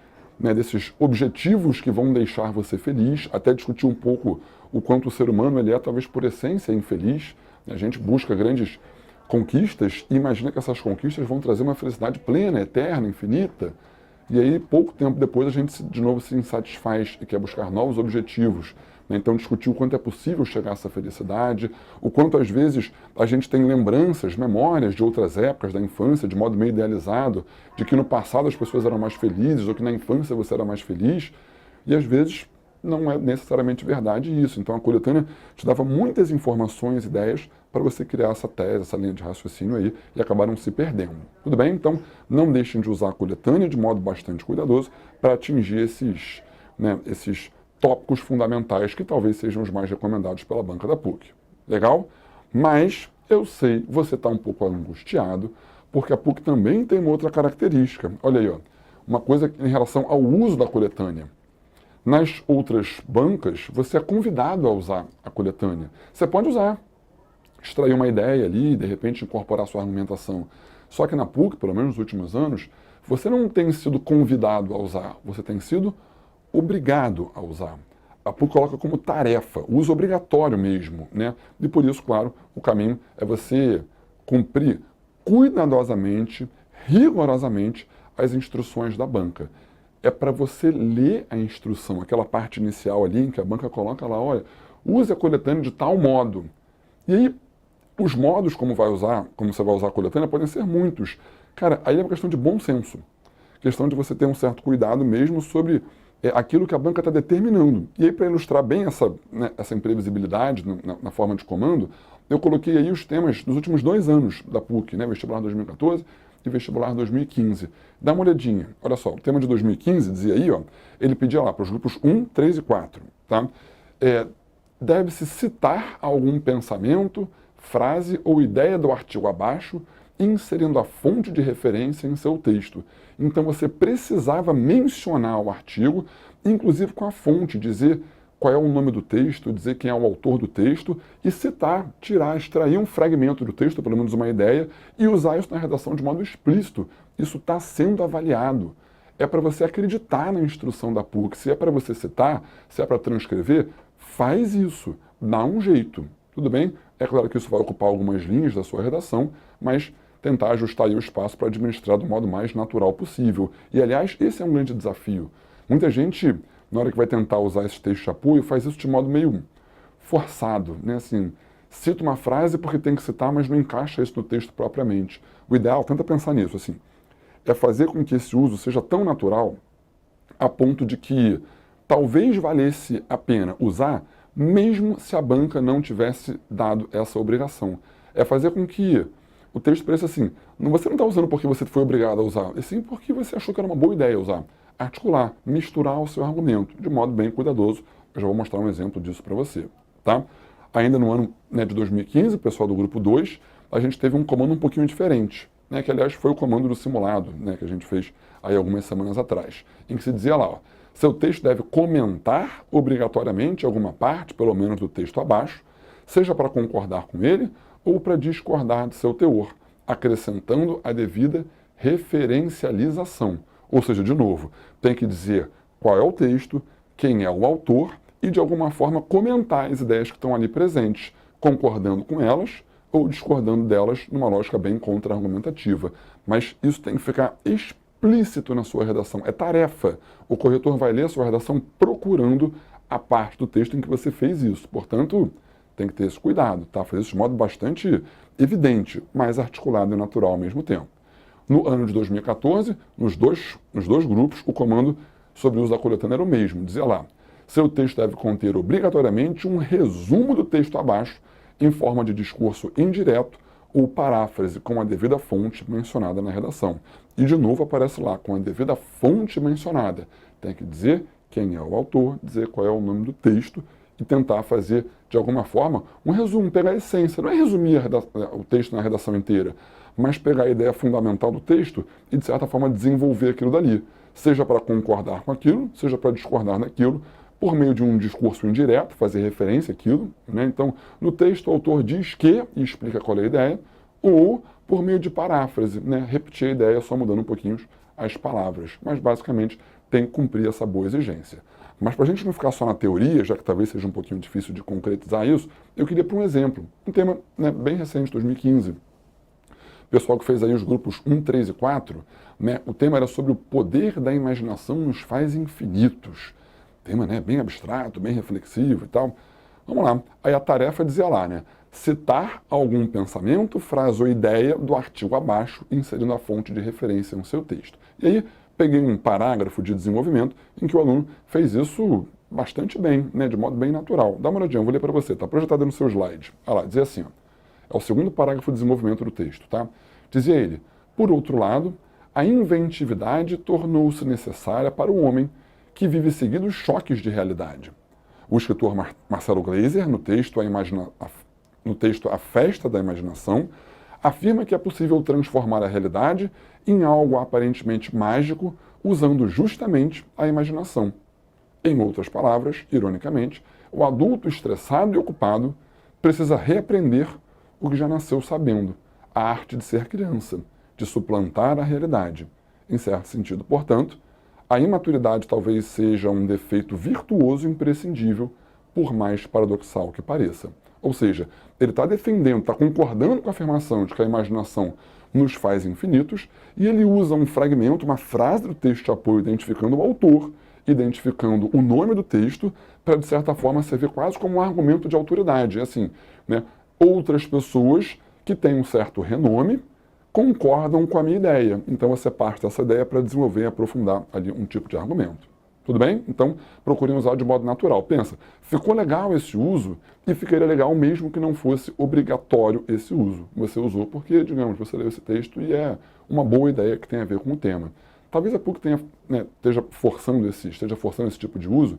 objetivos que vão deixar você feliz, até discutir um pouco o quanto o ser humano ele é, talvez por essência, infeliz. A gente busca grandes conquistas e imagina que essas conquistas vão trazer uma felicidade plena, eterna, infinita. E aí, pouco tempo depois, a gente de novo se insatisfaz e quer buscar novos objetivos. Então, discutir o quanto é possível chegar a essa felicidade, o quanto, às vezes, a gente tem lembranças, memórias de outras épocas da infância, de modo meio idealizado, de que no passado as pessoas eram mais felizes, ou que na infância você era mais feliz, e às vezes não é necessariamente verdade isso. Então, a coletânea te dava muitas informações, ideias, para você criar essa tese, essa linha de raciocínio aí, e acabaram se perdendo. Tudo bem? Então, não deixem de usar a coletânea de modo bastante cuidadoso para atingir esses tópicos fundamentais que talvez sejam os mais recomendados pela banca da PUC. Legal? Mas eu sei, você está um pouco angustiado, porque a PUC também tem uma outra característica. Olha aí, ó, uma coisa em relação ao uso da coletânea. Nas outras bancas, você é convidado a usar a coletânea. Você pode usar, extrair uma ideia ali, de repente incorporar sua argumentação. Só que na PUC, pelo menos nos últimos anos, você não tem sido convidado a usar, você tem sido obrigado a usar. A PUC coloca como tarefa, uso obrigatório mesmo, né? E por isso, claro, o caminho é você cumprir cuidadosamente, rigorosamente, as instruções da banca. É para você ler a instrução, aquela parte inicial ali em que a banca coloca lá, olha, use a coletânea de tal modo. E aí, os modos como você vai usar a coletânea podem ser muitos. Cara, aí é uma questão de bom senso. Questão de você ter um certo cuidado mesmo sobre aquilo que a banca está determinando. E aí, para ilustrar bem essa imprevisibilidade na forma de comando, eu coloquei aí os temas dos últimos 2 anos da PUC, né, vestibular 2014 e vestibular 2015. Dá uma olhadinha. Olha só, o tema de 2015 dizia aí, ó, ele pedia lá para os grupos 1, 3 e 4. Tá? Deve-se citar algum pensamento, frase ou ideia do artigo abaixo, inserindo a fonte de referência em seu texto. Então você precisava mencionar o artigo, inclusive com a fonte, dizer qual é o nome do texto, dizer quem é o autor do texto e citar, extrair um fragmento do texto, pelo menos uma ideia, e usar isso na redação de modo explícito. Isso está sendo avaliado. É para você acreditar na instrução da PUC. Se é para você citar, se é para transcrever, faz isso, dá um jeito. Tudo bem? É claro que isso vai ocupar algumas linhas da sua redação, mas tentar ajustar aí o espaço para administrar do modo mais natural possível. E, aliás, esse é um grande desafio. Muita gente, na hora que vai tentar usar esse texto de apoio, faz isso de modo meio forçado, né? Assim, cita uma frase porque tem que citar, mas não encaixa isso no texto propriamente. O ideal, tenta pensar nisso, assim, é fazer com que esse uso seja tão natural a ponto de que talvez valesse a pena usar, mesmo se a banca não tivesse dado essa obrigação. É fazer com que o texto pareça assim, você não está usando porque você foi obrigado a usar, e sim porque você achou que era uma boa ideia usar. Articular, misturar o seu argumento, de modo bem cuidadoso. Eu já vou mostrar um exemplo disso para você. Tá? Ainda no ano de 2015, o pessoal do grupo 2, a gente teve um comando um pouquinho diferente, né, que aliás foi o comando do simulado, né, que a gente fez aí algumas semanas atrás, em que se dizia lá, ó, seu texto deve comentar obrigatoriamente alguma parte, pelo menos do texto abaixo, seja para concordar com ele ou para discordar de seu teor, acrescentando a devida referencialização. Ou seja, de novo, tem que dizer qual é o texto, quem é o autor e, de alguma forma, comentar as ideias que estão ali presentes, concordando com elas ou discordando delas numa lógica bem contra-argumentativa. Mas isso tem que ficar explícito na sua redação. É tarefa. O corretor vai ler a sua redação procurando a parte do texto em que você fez isso. Portanto, tem que ter esse cuidado, tá? Fazer isso de modo bastante evidente, mas articulado e natural ao mesmo tempo. No ano de 2014, nos dois grupos, o comando sobre o uso da coletânea era o mesmo. Dizia lá, seu texto deve conter obrigatoriamente um resumo do texto abaixo, em forma de discurso indireto ou paráfrase com a devida fonte mencionada na redação. E de novo aparece lá, com a devida fonte mencionada. Tem que dizer quem é o autor, dizer qual é o nome do texto e tentar fazer, de alguma forma, um resumo, pegar a essência. Não é resumir o texto na redação inteira, mas pegar a ideia fundamental do texto e, de certa forma, desenvolver aquilo dali. Seja para concordar com aquilo, seja para discordar daquilo, por meio de um discurso indireto, fazer referência àquilo. Né? Então, no texto, o autor diz que e explica qual é a ideia, ou por meio de paráfrase, né? Repetir a ideia só mudando um pouquinho as palavras. Mas, basicamente, tem que cumprir essa boa exigência. Mas para a gente não ficar só na teoria, já que talvez seja um pouquinho difícil de concretizar isso, eu queria para um exemplo, um tema, né, bem recente, 2015. O pessoal que fez aí os grupos 1, 3 e 4, né, o tema era sobre o poder da imaginação nos faz infinitos. Tema, né, bem abstrato, bem reflexivo e tal. Vamos lá. Aí a tarefa dizia lá, né, citar algum pensamento, frase ou ideia do artigo abaixo, inserindo a fonte de referência no seu texto. E aí, peguei um parágrafo de desenvolvimento em que o aluno fez isso bastante bem, né, de modo bem natural. Dá uma olhadinha, eu vou ler para você, está projetado no seu slide. Olha lá, dizia assim, ó, é o segundo parágrafo de desenvolvimento do texto, tá? Dizia ele, por outro lado, a inventividade tornou-se necessária para o homem que vive seguidos choques de realidade. O escritor Marcelo Gleiser, no texto A Festa da Imaginação, afirma que é possível transformar a realidade em algo aparentemente mágico usando justamente a imaginação. Em outras palavras, ironicamente, o adulto estressado e ocupado precisa reaprender o que já nasceu sabendo, a arte de ser criança, de suplantar a realidade. Em certo sentido, portanto, a imaturidade talvez seja um defeito virtuoso imprescindível, por mais paradoxal que pareça. Ou seja, ele está defendendo, está concordando com a afirmação de que a imaginação nos faz infinitos, e ele usa um fragmento, uma frase do texto de apoio identificando o autor, identificando o nome do texto, para, de certa forma, servir quase como um argumento de autoridade. Assim, né, outras pessoas que têm um certo renome concordam com a minha ideia. Então, você parte dessa ideia para desenvolver e aprofundar ali um tipo de argumento. Tudo bem? Então, procurem usar de modo natural. Pensa, ficou legal esse uso e ficaria legal mesmo que não fosse obrigatório esse uso. Você usou porque, digamos, você leu esse texto e é uma boa ideia que tem a ver com o tema. Talvez a PUC esteja forçando esse tipo de uso,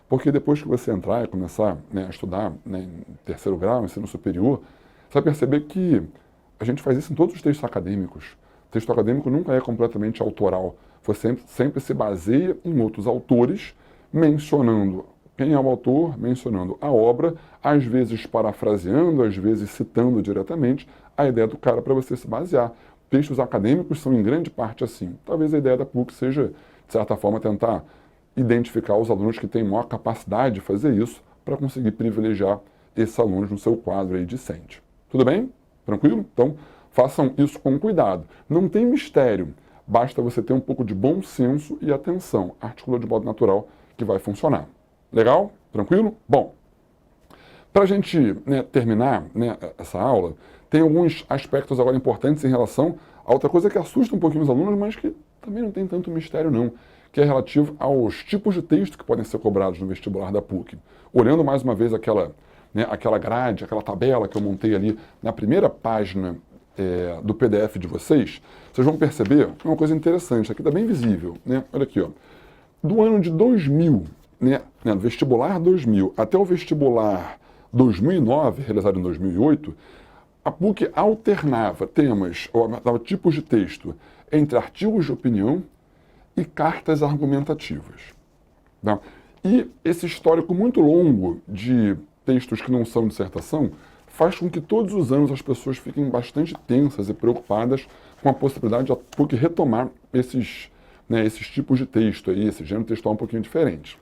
porque depois que você entrar e começar, né, a estudar, né, em terceiro grau, ensino superior, você vai perceber que a gente faz isso em todos os textos acadêmicos. O texto acadêmico nunca é completamente autoral. Você sempre se baseia em outros autores, mencionando quem é o autor, mencionando a obra, às vezes parafraseando, às vezes citando diretamente a ideia do cara para você se basear. Textos acadêmicos são em grande parte assim. Talvez a ideia da PUC seja, de certa forma, tentar identificar os alunos que têm maior capacidade de fazer isso para conseguir privilegiar esses alunos no seu quadro aí discente. Tudo bem? Tranquilo? Então, façam isso com cuidado. Não tem mistério. Basta você ter um pouco de bom senso e atenção. Articula de modo natural que vai funcionar. Legal? Tranquilo? Bom, para a gente, né, terminar, né, essa aula, tem alguns aspectos agora importantes em relação a outra coisa que assusta um pouquinho os alunos, mas que também não tem tanto mistério não, que é relativo aos tipos de texto que podem ser cobrados no vestibular da PUC. Olhando mais uma vez aquela grade, aquela tabela que eu montei ali na primeira página do PDF de vocês, vocês vão perceber uma coisa interessante, aqui está bem visível, né? Olha aqui, ó. Do ano de 2000, né, do vestibular 2000 até o vestibular 2009, realizado em 2008, a PUC alternava temas, ou tipos de texto, entre artigos de opinião e cartas argumentativas. Tá? E esse histórico muito longo de textos que não são dissertação faz com que todos os anos as pessoas fiquem bastante tensas e preocupadas com a possibilidade de a PUC retomar esses tipos de texto, aí, esse gênero textual um pouquinho diferente.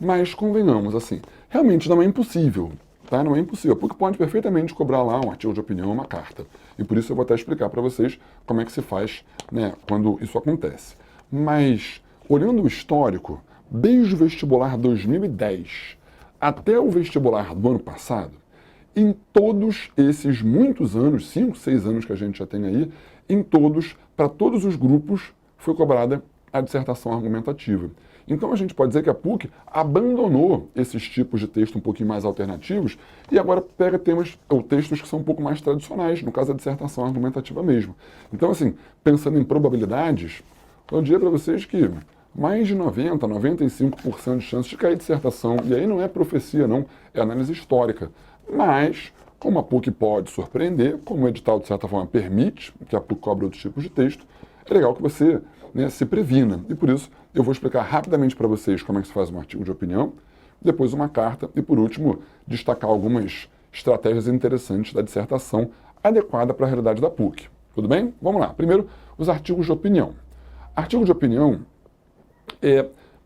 Mas, convenhamos, assim, realmente não é impossível, tá? Não é impossível. A PUC pode perfeitamente cobrar lá um artigo de opinião, uma carta. E por isso eu vou até explicar para vocês como é que se faz, né, quando isso acontece. Mas, olhando o histórico, desde o vestibular 2010 até o vestibular do ano passado, em todos esses muitos anos, 5, 6 anos que a gente já tem aí, em todos, para todos os grupos, foi cobrada a dissertação argumentativa. Então a gente pode dizer que a PUC abandonou esses tipos de texto um pouquinho mais alternativos e agora pega temas ou textos que são um pouco mais tradicionais, no caso a dissertação argumentativa mesmo. Então, assim, pensando em probabilidades, eu diria para vocês que mais de 90, 95% de chance de cair dissertação. E aí não é profecia, não, é análise histórica. Mas, como a PUC pode surpreender, como o edital, de certa forma, permite que a PUC cobre outros tipos de texto, é legal que você, né, se previna. E por isso, eu vou explicar rapidamente para vocês como é que se faz um artigo de opinião, depois uma carta e, por último, destacar algumas estratégias interessantes da dissertação adequada para a realidade da PUC. Tudo bem? Vamos lá. Primeiro, os artigos de opinião. Artigo de opinião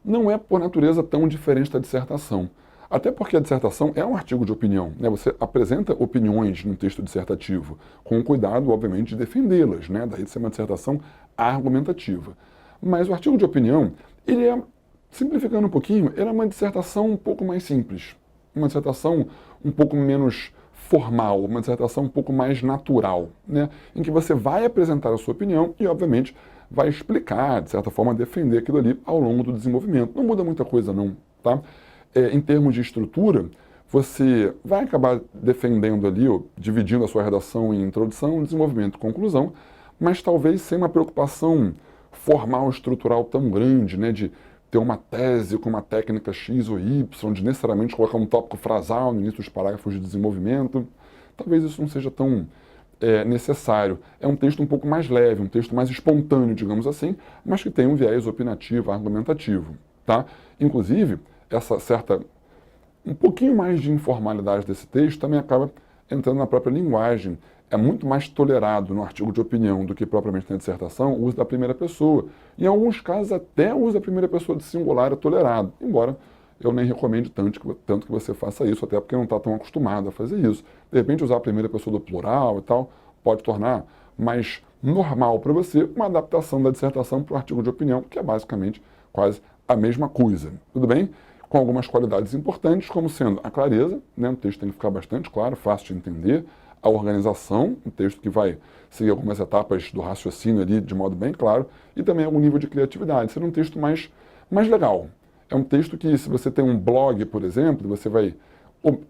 não é, por natureza, tão diferente da dissertação. Até porque a dissertação é um artigo de opinião, né? Você apresenta opiniões no texto dissertativo, com o cuidado, obviamente, de defendê-las, né? Daí de ser uma dissertação argumentativa. Mas o artigo de opinião, ele é, simplificando um pouquinho, ele é uma dissertação um pouco mais simples, uma dissertação um pouco menos formal, uma dissertação um pouco mais natural, né? Em que você vai apresentar a sua opinião e, obviamente, vai explicar, de certa forma, defender aquilo ali ao longo do desenvolvimento. Não muda muita coisa, não, tá? Em termos de estrutura, você vai acabar defendendo ali, ou dividindo a sua redação em introdução, desenvolvimento e conclusão, mas talvez sem uma preocupação formal, estrutural tão grande, né, de ter uma tese com uma técnica X ou Y, de necessariamente colocar um tópico frasal no início dos parágrafos de desenvolvimento. Talvez isso não seja tão necessário. É um texto um pouco mais leve, um texto mais espontâneo, digamos assim, mas que tem um viés opinativo, argumentativo, tá? Inclusive, essa certa, um pouquinho mais de informalidade desse texto também acaba entrando na própria linguagem. É muito mais tolerado no artigo de opinião do que propriamente na dissertação o uso da primeira pessoa. Em alguns casos, até o uso da primeira pessoa de singular é tolerado, embora eu nem recomende tanto que você faça isso, até porque não está tão acostumado a fazer isso. De repente, usar a primeira pessoa do plural e tal pode tornar mais normal para você uma adaptação da dissertação para o artigo de opinião, que é basicamente quase a mesma coisa. Tudo bem? Com algumas qualidades importantes, como sendo a clareza, né? O texto tem que ficar bastante claro, fácil de entender, a organização, um texto que vai seguir algumas etapas do raciocínio ali de modo bem claro, e também algum nível de criatividade, ser um texto mais legal. É um texto que, se você tem um blog, por exemplo, você vai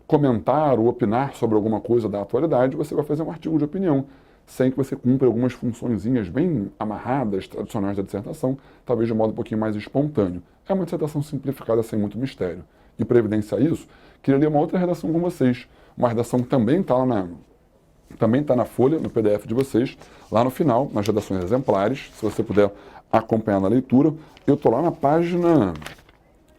comentar ou opinar sobre alguma coisa da atualidade, você vai fazer um artigo de opinião, sem que você cumpra algumas funçõezinhas bem amarradas, tradicionais da dissertação, talvez de modo um pouquinho mais espontâneo. É uma dissertação simplificada, sem muito mistério. E para evidenciar isso, queria ler uma outra redação com vocês. Uma redação que também está na folha, no PDF de vocês, lá no final, nas redações exemplares, se você puder acompanhar na leitura. Eu estou lá na página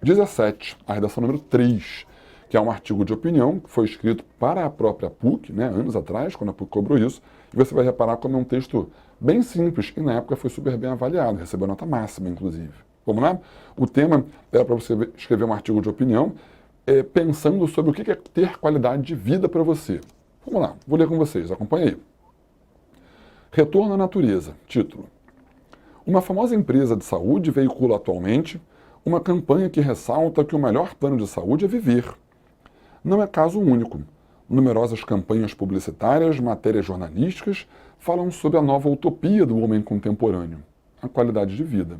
17, a redação número 3, que é um artigo de opinião que foi escrito para a própria PUC, né, anos atrás, quando a PUC cobrou isso, e você vai reparar como é um texto bem simples, e na época foi super bem avaliado, recebeu nota máxima, inclusive. Vamos lá? O tema era para você escrever um artigo de opinião, pensando sobre o que é ter qualidade de vida para você. Vamos lá, vou ler com vocês, acompanha aí. Retorno à natureza, título. Uma famosa empresa de saúde veicula atualmente uma campanha que ressalta que o melhor plano de saúde é viver. Não é caso único. Numerosas campanhas publicitárias, matérias jornalísticas falam sobre a nova utopia do homem contemporâneo, a qualidade de vida.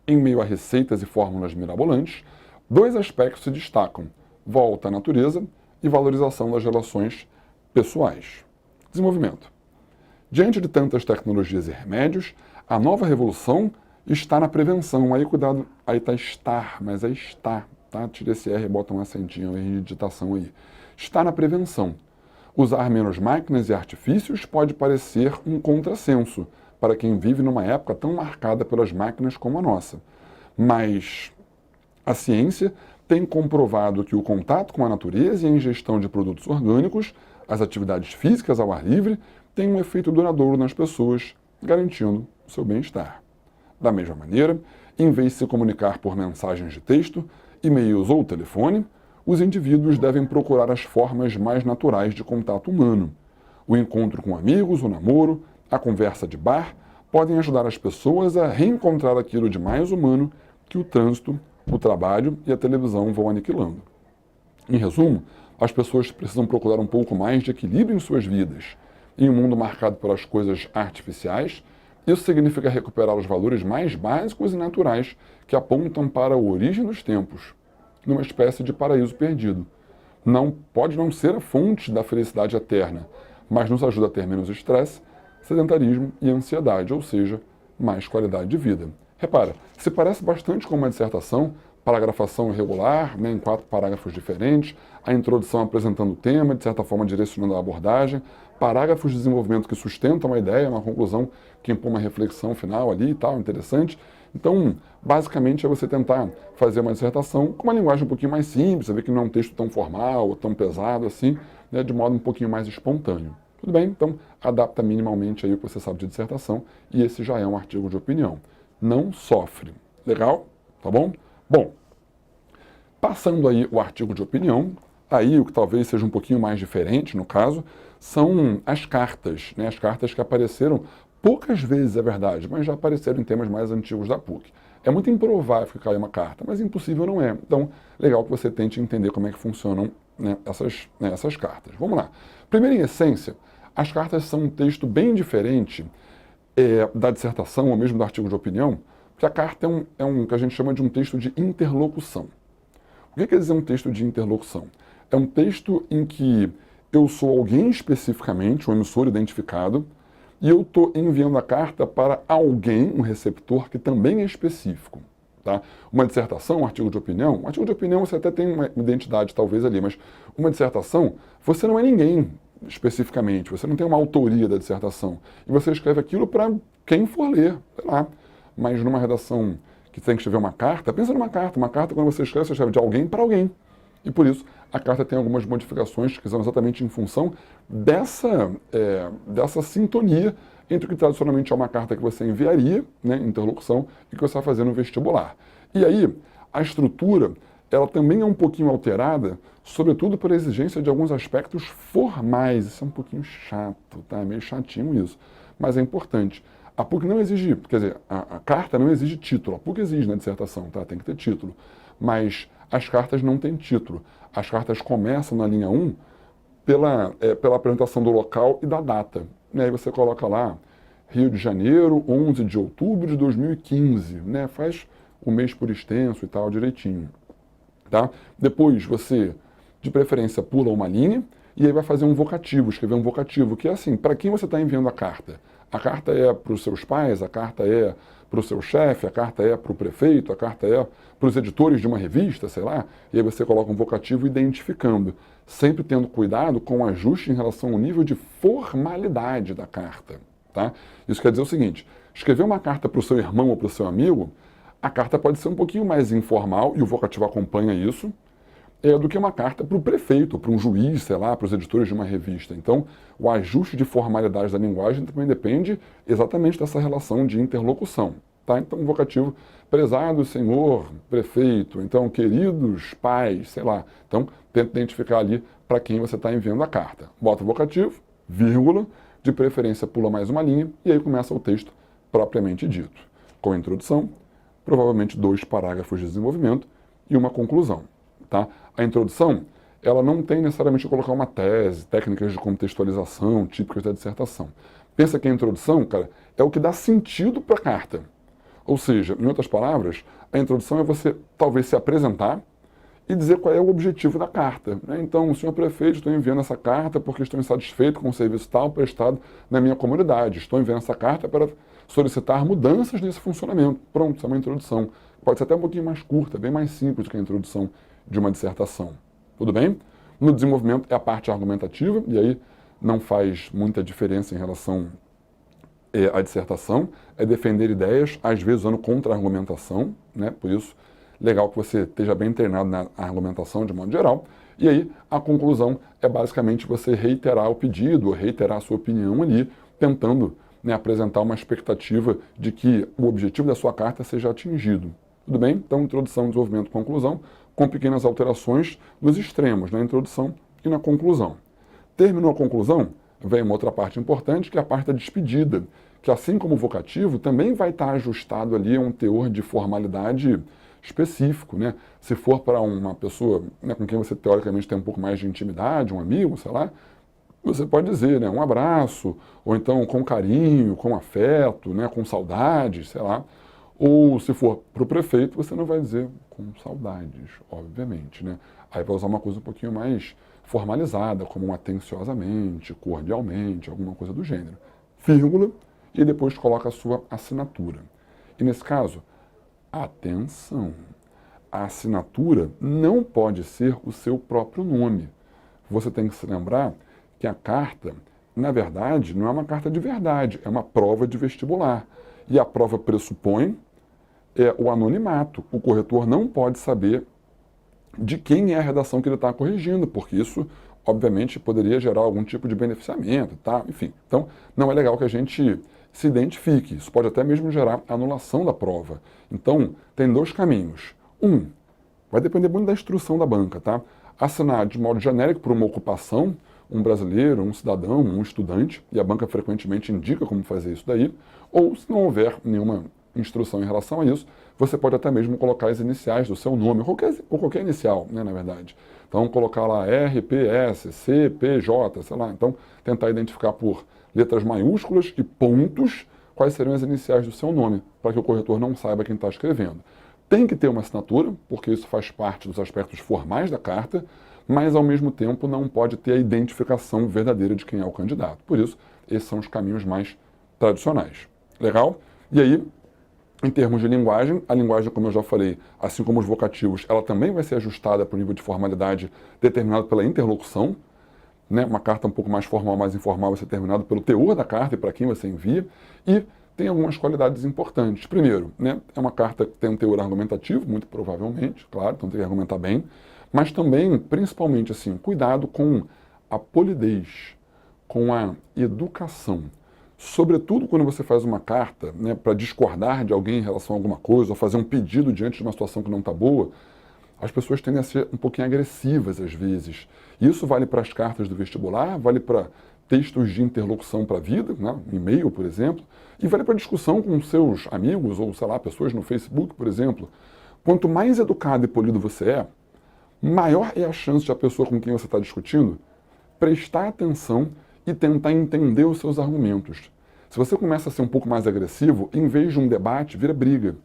Em meio a receitas e fórmulas mirabolantes, dois aspectos se destacam: volta à natureza e valorização das relações pessoais. Desenvolvimento. Diante de tantas tecnologias e remédios, a nova revolução está na prevenção. Aí cuidado, aí está estar, mas é está, tá? Tira esse R e bota um acentinho em digitação aí. Está na prevenção. Usar menos máquinas e artifícios pode parecer um contrassenso para quem vive numa época tão marcada pelas máquinas como a nossa. Mas a ciência tem comprovado que o contato com a natureza e a ingestão de produtos orgânicos, as atividades físicas ao ar livre, têm um efeito duradouro nas pessoas, garantindo o seu bem-estar. Da mesma maneira, em vez de se comunicar por mensagens de texto, e-mails ou telefone, os indivíduos devem procurar as formas mais naturais de contato humano. O encontro com amigos, o namoro, a conversa de bar podem ajudar as pessoas a reencontrar aquilo de mais humano que o trânsito, o trabalho e a televisão vão aniquilando. Em resumo, as pessoas precisam procurar um pouco mais de equilíbrio em suas vidas. Em um mundo marcado pelas coisas artificiais, isso significa recuperar os valores mais básicos e naturais que apontam para a origem dos tempos, numa espécie de paraíso perdido. Pode não ser a fonte da felicidade eterna, mas nos ajuda a ter menos estresse, sedentarismo e ansiedade, ou seja, mais qualidade de vida. Repara, se parece bastante com uma dissertação, paragrafação irregular, né, em 4 parágrafos diferentes, a introdução apresentando o tema, de certa forma direcionando a abordagem, parágrafos de desenvolvimento que sustentam uma ideia, uma conclusão que impõe uma reflexão final ali e tal, interessante. Então, basicamente é você tentar fazer uma dissertação com uma linguagem um pouquinho mais simples, você vê que não é um texto tão formal ou tão pesado assim, né, de modo um pouquinho mais espontâneo. Tudo bem? Então, adapta minimamente aí o que você sabe de dissertação e esse já é um artigo de opinião. Não sofre. Legal? Tá bom? Bom, passando aí o artigo de opinião, aí o que talvez seja um pouquinho mais diferente, no caso, são as cartas, né? As cartas que apareceram poucas vezes, é verdade, mas já apareceram em temas mais antigos da PUC. É muito improvável que caia uma carta, mas impossível não é. Então, legal que você tente entender como é que funcionam, né, essas cartas. Vamos lá. Primeiro, em essência, as cartas são um texto bem diferente da dissertação ou mesmo do artigo de opinião, porque a carta é um que a gente chama de um texto de interlocução. O que quer dizer um texto de interlocução? É um texto em que eu sou alguém especificamente, um emissor identificado, e eu estou enviando a carta para alguém, um receptor, que também é específico. Tá? Uma dissertação, um artigo de opinião você até tem uma identidade talvez ali, mas uma dissertação, você não é ninguém especificamente, você não tem uma autoria da dissertação. E você escreve aquilo para quem for ler, sei lá. Mas numa redação que tem que escrever uma carta, pensa numa carta. Uma carta, quando você escreve de alguém para alguém. E por isso, a carta tem algumas modificações que são exatamente em função dessa sintonia entre o que tradicionalmente é uma carta que você enviaria, né, interlocução, e que você vai fazer no vestibular. E aí, a estrutura, ela também é um pouquinho alterada, sobretudo por exigência de alguns aspectos formais. Isso é um pouquinho chato, tá? É meio chatinho isso, mas é importante. A PUC não exige, quer dizer, a carta não exige título. A PUC exige na dissertação, tá? Tem que ter título. Mas as cartas não têm título. As cartas começam na linha 1 pela apresentação do local e da data. E aí você coloca lá, Rio de Janeiro, 11 de outubro de 2015, né? Faz o mês por extenso e tal, direitinho. Tá? Depois você, de preferência, pula uma linha e aí vai fazer um vocativo, escrever um vocativo, que é assim, para quem você está enviando a carta? A carta é para os seus pais, a carta é para o seu chefe, a carta é para o prefeito, a carta é para os editores de uma revista, sei lá, e aí você coloca um vocativo identificando, sempre tendo cuidado com o ajuste em relação ao nível de formalidade da carta. Tá? Isso quer dizer o seguinte, escrever uma carta para o seu irmão ou para o seu amigo, a carta pode ser um pouquinho mais informal, e o vocativo acompanha isso, do que uma carta para o prefeito, para um juiz, sei lá, para os editores de uma revista. Então, o ajuste de formalidade da linguagem também depende exatamente dessa relação de interlocução. Tá? Então, o vocativo, prezado senhor prefeito, então, queridos pais, sei lá. Então, tenta identificar ali para quem você está enviando a carta. Bota o vocativo, vírgula, de preferência pula mais uma linha, e aí começa o texto propriamente dito. Com a introdução, provavelmente 2 parágrafos de desenvolvimento e uma conclusão. Tá? A introdução, ela não tem necessariamente que colocar uma tese, técnicas de contextualização típicas da dissertação. Pensa que a introdução, cara, é o que dá sentido para a carta. Ou seja, em outras palavras, a introdução é você talvez se apresentar e dizer qual é o objetivo da carta. Né? Então, senhor prefeito, estou enviando essa carta porque estou insatisfeito com o serviço tal prestado na minha comunidade. Estou enviando essa carta para solicitar mudanças nesse funcionamento. Pronto, isso é uma introdução. Pode ser até um pouquinho mais curta, bem mais simples do que a introdução de uma dissertação. Tudo bem? No desenvolvimento é a parte argumentativa, e aí não faz muita diferença em relação à dissertação. É defender ideias, às vezes usando contra-argumentação, né? Por isso, legal que você esteja bem treinado na argumentação de modo geral. E aí, a conclusão é basicamente você reiterar o pedido, ou reiterar a sua opinião ali, tentando, né, apresentar uma expectativa de que o objetivo da sua carta seja atingido. Tudo bem? Então, introdução, desenvolvimento, conclusão, com pequenas alterações nos extremos, na introdução e na conclusão. Terminou a conclusão, vem uma outra parte importante, que é a parte da despedida, que assim como o vocativo, também vai estar ajustado ali a um teor de formalidade específico, né? Se for para uma pessoa, né, com quem você teoricamente tem um pouco mais de intimidade, um amigo, sei lá, você pode dizer, né, um abraço, ou então com carinho, com afeto, né, com saudade, sei lá. Ou se for para o prefeito, você não vai dizer com saudades, obviamente, né? Aí vai usar uma coisa um pouquinho mais formalizada, como um atenciosamente, cordialmente, alguma coisa do gênero. Vírgula, e depois coloca a sua assinatura. E nesse caso, Atenção! A assinatura não pode ser o seu próprio nome. Você tem que se lembrar que a carta, na verdade, não é uma carta de verdade, é uma prova de vestibular. E a prova pressupõe o anonimato. O corretor não pode saber de quem é a redação que ele está corrigindo, porque isso, obviamente, poderia gerar algum tipo de beneficiamento, tá? Enfim, então não é legal que a gente se identifique. Isso pode até mesmo gerar anulação da prova. Então, tem dois caminhos. Vai depender muito da instrução da banca, tá? Assinar de modo genérico por uma ocupação, um brasileiro, um cidadão, um estudante, e a banca frequentemente indica como fazer isso daí, ou se não houver nenhuma instrução em relação a isso, você pode até mesmo colocar as iniciais do seu nome, ou qualquer inicial, né, na verdade. Então, colocar lá R, P, S, C, P, J, sei lá. Então, tentar identificar por letras maiúsculas e pontos quais seriam as iniciais do seu nome, para que o corretor não saiba quem está escrevendo. Tem que ter uma assinatura, porque isso faz parte dos aspectos formais da carta, mas, ao mesmo tempo, não pode ter a identificação verdadeira de quem é o candidato. Por isso, esses são os caminhos mais tradicionais. Legal? E aí, em termos de linguagem, a linguagem, como eu já falei, assim como os vocativos, ela também vai ser ajustada para o nível de formalidade determinado pela interlocução. Né? Uma carta um pouco mais formal, mais informal, vai ser determinado pelo teor da carta e para quem você envia. E tem algumas qualidades importantes. Primeiro, né, é uma carta que tem um teor argumentativo, muito provavelmente, claro, então tem que argumentar bem. Mas também, principalmente, assim, cuidado com a polidez, com a educação. Sobretudo quando você faz uma carta, né, para discordar de alguém em relação a alguma coisa, ou fazer um pedido diante de uma situação que não está boa, as pessoas tendem a ser um pouquinho agressivas às vezes. Isso vale para as cartas do vestibular, vale para textos de interlocução para a vida, né, e-mail, por exemplo, e vale para discussão com seus amigos ou, sei lá, pessoas no Facebook, por exemplo. Quanto mais educado e polido você é, maior é a chance de a pessoa com quem você está discutindo prestar atenção e tentar entender os seus argumentos. Se você começa a ser um pouco mais agressivo, em vez de um debate, vira briga,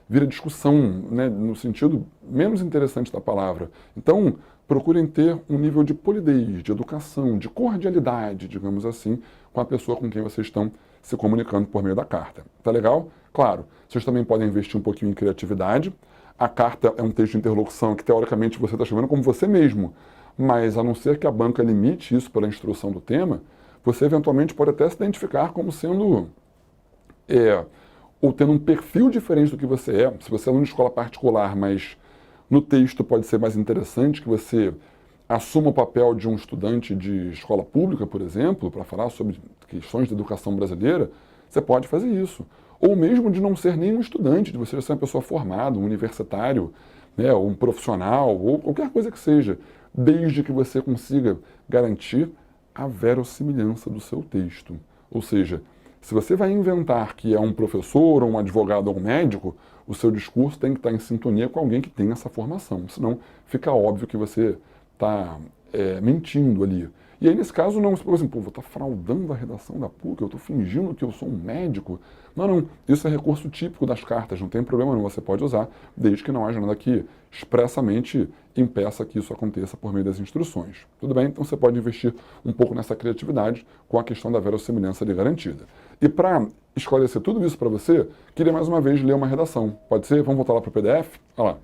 vira discussão, né, no sentido menos interessante da palavra. Então, procurem ter um nível de polidez, de educação, de cordialidade, digamos assim, com a pessoa com quem vocês estão se comunicando por meio da carta. Tá legal? Claro, vocês também podem investir um pouquinho em criatividade. A carta é um texto de interlocução que, teoricamente, você está escrevendo como você mesmo, mas a não ser que a banca limite isso pela instrução do tema, você eventualmente pode até se identificar como sendo, ou tendo um perfil diferente do que você é. Se você é aluno de escola particular, mas no texto pode ser mais interessante que você assuma o papel de um estudante de escola pública, por exemplo, para falar sobre questões de educação brasileira, você pode fazer isso. Ou mesmo de não ser nenhum estudante, de você ser uma pessoa formada, um universitário, né, ou um profissional, ou qualquer coisa que seja, desde que você consiga garantir a verossimilhança do seu texto. Ou seja, se você vai inventar que é um professor, ou um advogado, ou um médico, o seu discurso tem que estar em sintonia com alguém que tem essa formação, senão fica óbvio que você está mentindo ali. E aí, nesse caso, não, por exemplo, vou estar fraudando a redação da PUC, eu estou fingindo que eu sou um médico. Não, isso é recurso típico das cartas, não tem problema não, você pode usar, desde que não haja nada que expressamente impeça que isso aconteça por meio das instruções. Tudo bem? Então você pode investir um pouco nessa criatividade com a questão da verossimilhança ali garantida. E para esclarecer tudo isso para você, queria mais uma vez ler uma redação. Pode ser? Vamos voltar lá para o PDF? Olha lá.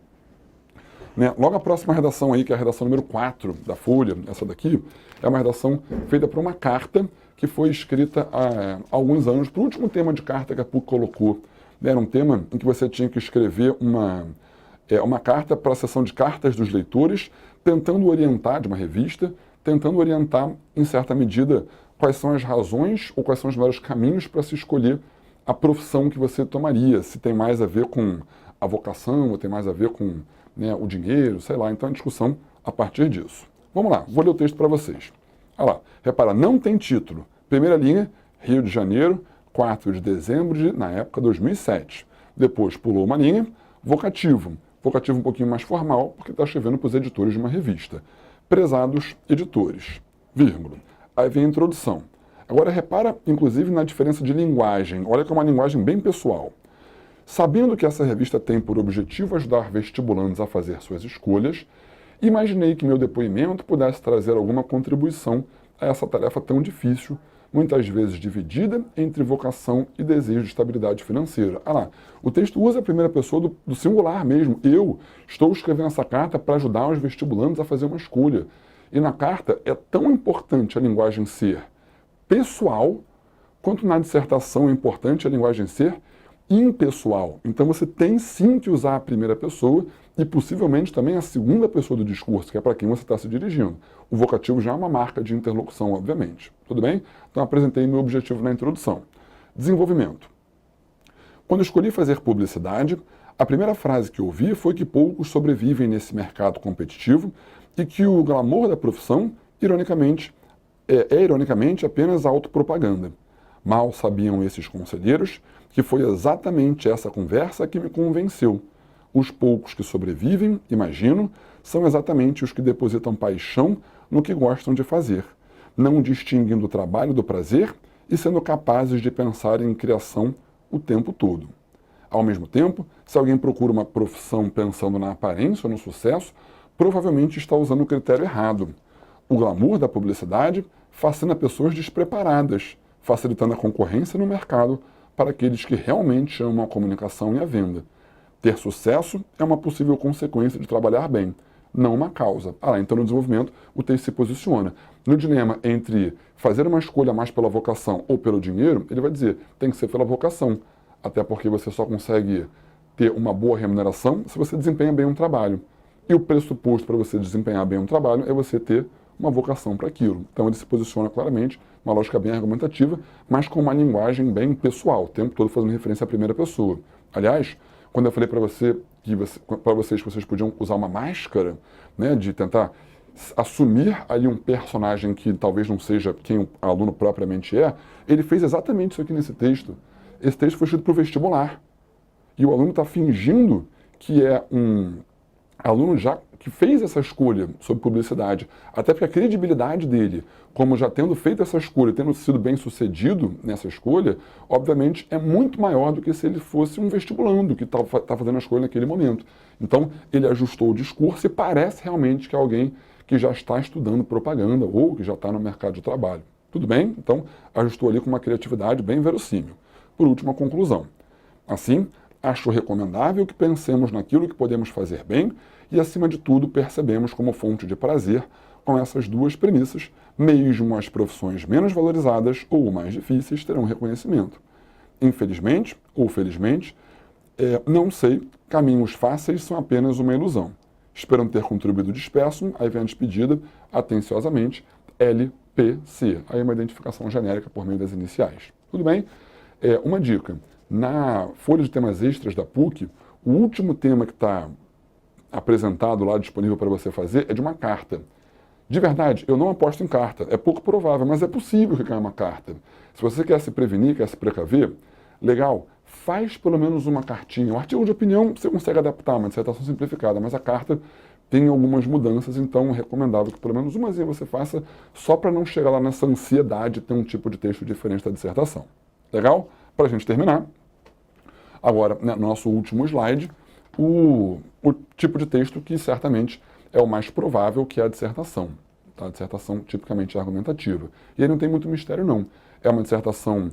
Né? Logo a próxima redação aí, que é a redação número 4 da Folha, essa daqui, é uma redação feita por uma carta que foi escrita há alguns anos, para o último tema de carta que a PUC colocou. Era um tema em que você tinha que escrever uma carta para a seção de cartas dos leitores, tentando orientar, de uma revista, tentando orientar, em certa medida, quais são as razões ou quais são os melhores caminhos para se escolher a profissão que você tomaria, se tem mais a ver com a vocação, ou tem mais a ver com, né, o dinheiro, sei lá. Então, a discussão a partir disso. Vamos lá, vou ler o texto para vocês. Olha lá, repara, não tem título. Primeira linha, Rio de Janeiro, 4 de dezembro na época 2007. Depois pulou uma linha, vocativo. Vocativo um pouquinho mais formal, porque está escrevendo para os editores de uma revista. Prezados editores, vírgula. Aí vem a introdução. Agora repara, inclusive, na diferença de linguagem. Olha que é uma linguagem bem pessoal. Sabendo que essa revista tem por objetivo ajudar vestibulandos a fazer suas escolhas, imaginei que meu depoimento pudesse trazer alguma contribuição a essa tarefa tão difícil, muitas vezes dividida entre vocação e desejo de estabilidade financeira. Ah lá, o texto usa a primeira pessoa do singular mesmo. Eu estou escrevendo essa carta para ajudar os vestibulandos a fazer uma escolha. E na carta é tão importante a linguagem ser pessoal, quanto na dissertação é importante a linguagem ser impessoal. Então você tem sim que usar a primeira pessoa e possivelmente também a segunda pessoa do discurso, que é para quem você está se dirigindo. O vocativo já é uma marca de interlocução, obviamente. Tudo bem? Então apresentei meu objetivo na introdução. Desenvolvimento. Quando eu escolhi fazer publicidade, a primeira frase que eu ouvi foi que poucos sobrevivem nesse mercado competitivo e que o glamour da profissão, ironicamente, ironicamente apenas autopropaganda. Mal sabiam esses conselheiros que foi exatamente essa conversa que me convenceu. Os poucos que sobrevivem, imagino, são exatamente os que depositam paixão no que gostam de fazer, não distinguindo o trabalho do prazer e sendo capazes de pensar em criação o tempo todo. Ao mesmo tempo, se alguém procura uma profissão pensando na aparência ou no sucesso, provavelmente está usando o critério errado. O glamour da publicidade fascina pessoas despreparadas, facilitando a concorrência no mercado para aqueles que realmente amam a comunicação e a venda. Ter sucesso é uma possível consequência de trabalhar bem, não uma causa. Então no desenvolvimento o texto se posiciona. No dilema entre fazer uma escolha mais pela vocação ou pelo dinheiro, ele vai dizer, tem que ser pela vocação, até porque você só consegue ter uma boa remuneração se você desempenha bem um trabalho. E o pressuposto para você desempenhar bem um trabalho é você ter uma vocação para aquilo. Então ele se posiciona claramente, uma lógica bem argumentativa, mas com uma linguagem bem pessoal, o tempo todo fazendo referência à primeira pessoa. Aliás, quando eu falei para vocês que vocês podiam usar uma máscara, né, de tentar assumir ali um personagem que talvez não seja quem o aluno propriamente é, ele fez exatamente isso aqui nesse texto. Esse texto foi escrito para o vestibular. E o aluno está fingindo que é um aluno já que fez essa escolha sobre publicidade, até porque a credibilidade dele, como já tendo feito essa escolha, tendo sido bem sucedido nessa escolha, obviamente é muito maior do que se ele fosse um vestibulando que está fazendo a escolha naquele momento. Então, ele ajustou o discurso e parece realmente que é alguém que já está estudando propaganda ou que já está no mercado de trabalho. Tudo bem? Então, ajustou ali com uma criatividade bem verossímil. Por último, a conclusão. Assim, acho recomendável que pensemos naquilo que podemos fazer bem e, acima de tudo, percebemos como fonte de prazer com essas duas premissas, mesmo as profissões menos valorizadas ou mais difíceis terão reconhecimento. Infelizmente, ou felizmente, não sei, caminhos fáceis são apenas uma ilusão. Esperando ter contribuído disperso, aí vem a despedida, atenciosamente, LPC. Aí uma identificação genérica por meio das iniciais. Tudo bem? Uma dica. Na folha de temas extras da PUC, o último tema que está apresentado lá, disponível para você fazer, é de uma carta. De verdade, eu não aposto em carta. É pouco provável, mas é possível que caia uma carta. Se você quer se prevenir, quer se precaver, legal, faz pelo menos uma cartinha. O artigo de opinião você consegue adaptar, uma dissertação simplificada, mas a carta tem algumas mudanças, então é recomendável que pelo menos umazinha você faça, só para não chegar lá nessa ansiedade de ter um tipo de texto diferente da dissertação. Legal? Para a gente terminar, agora, no nosso último slide, o tipo de texto que certamente é o mais provável, que é a dissertação. Tá? A dissertação tipicamente é argumentativa. E aí não tem muito mistério, não. É uma dissertação,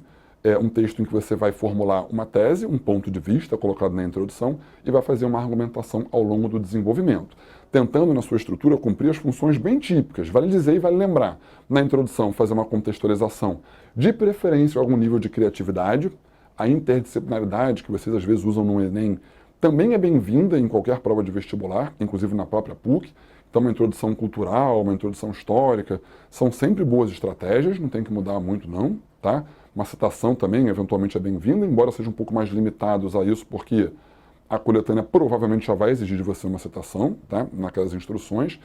um texto em que você vai formular uma tese, um ponto de vista colocado na introdução, e vai fazer uma argumentação ao longo do desenvolvimento, tentando, na sua estrutura, cumprir as funções bem típicas. Vale dizer e vale lembrar. Na introdução, fazer uma contextualização, de preferência algum nível de criatividade. A interdisciplinaridade que vocês às vezes usam no Enem também é bem-vinda em qualquer prova de vestibular, inclusive na própria PUC. Então, uma introdução cultural, uma introdução histórica, são sempre boas estratégias, não tem que mudar muito não, tá? Uma citação também, eventualmente, é bem-vinda, embora sejam um pouco mais limitados a isso, porque a coletânea provavelmente já vai exigir de você uma citação, tá? Naquelas instruções,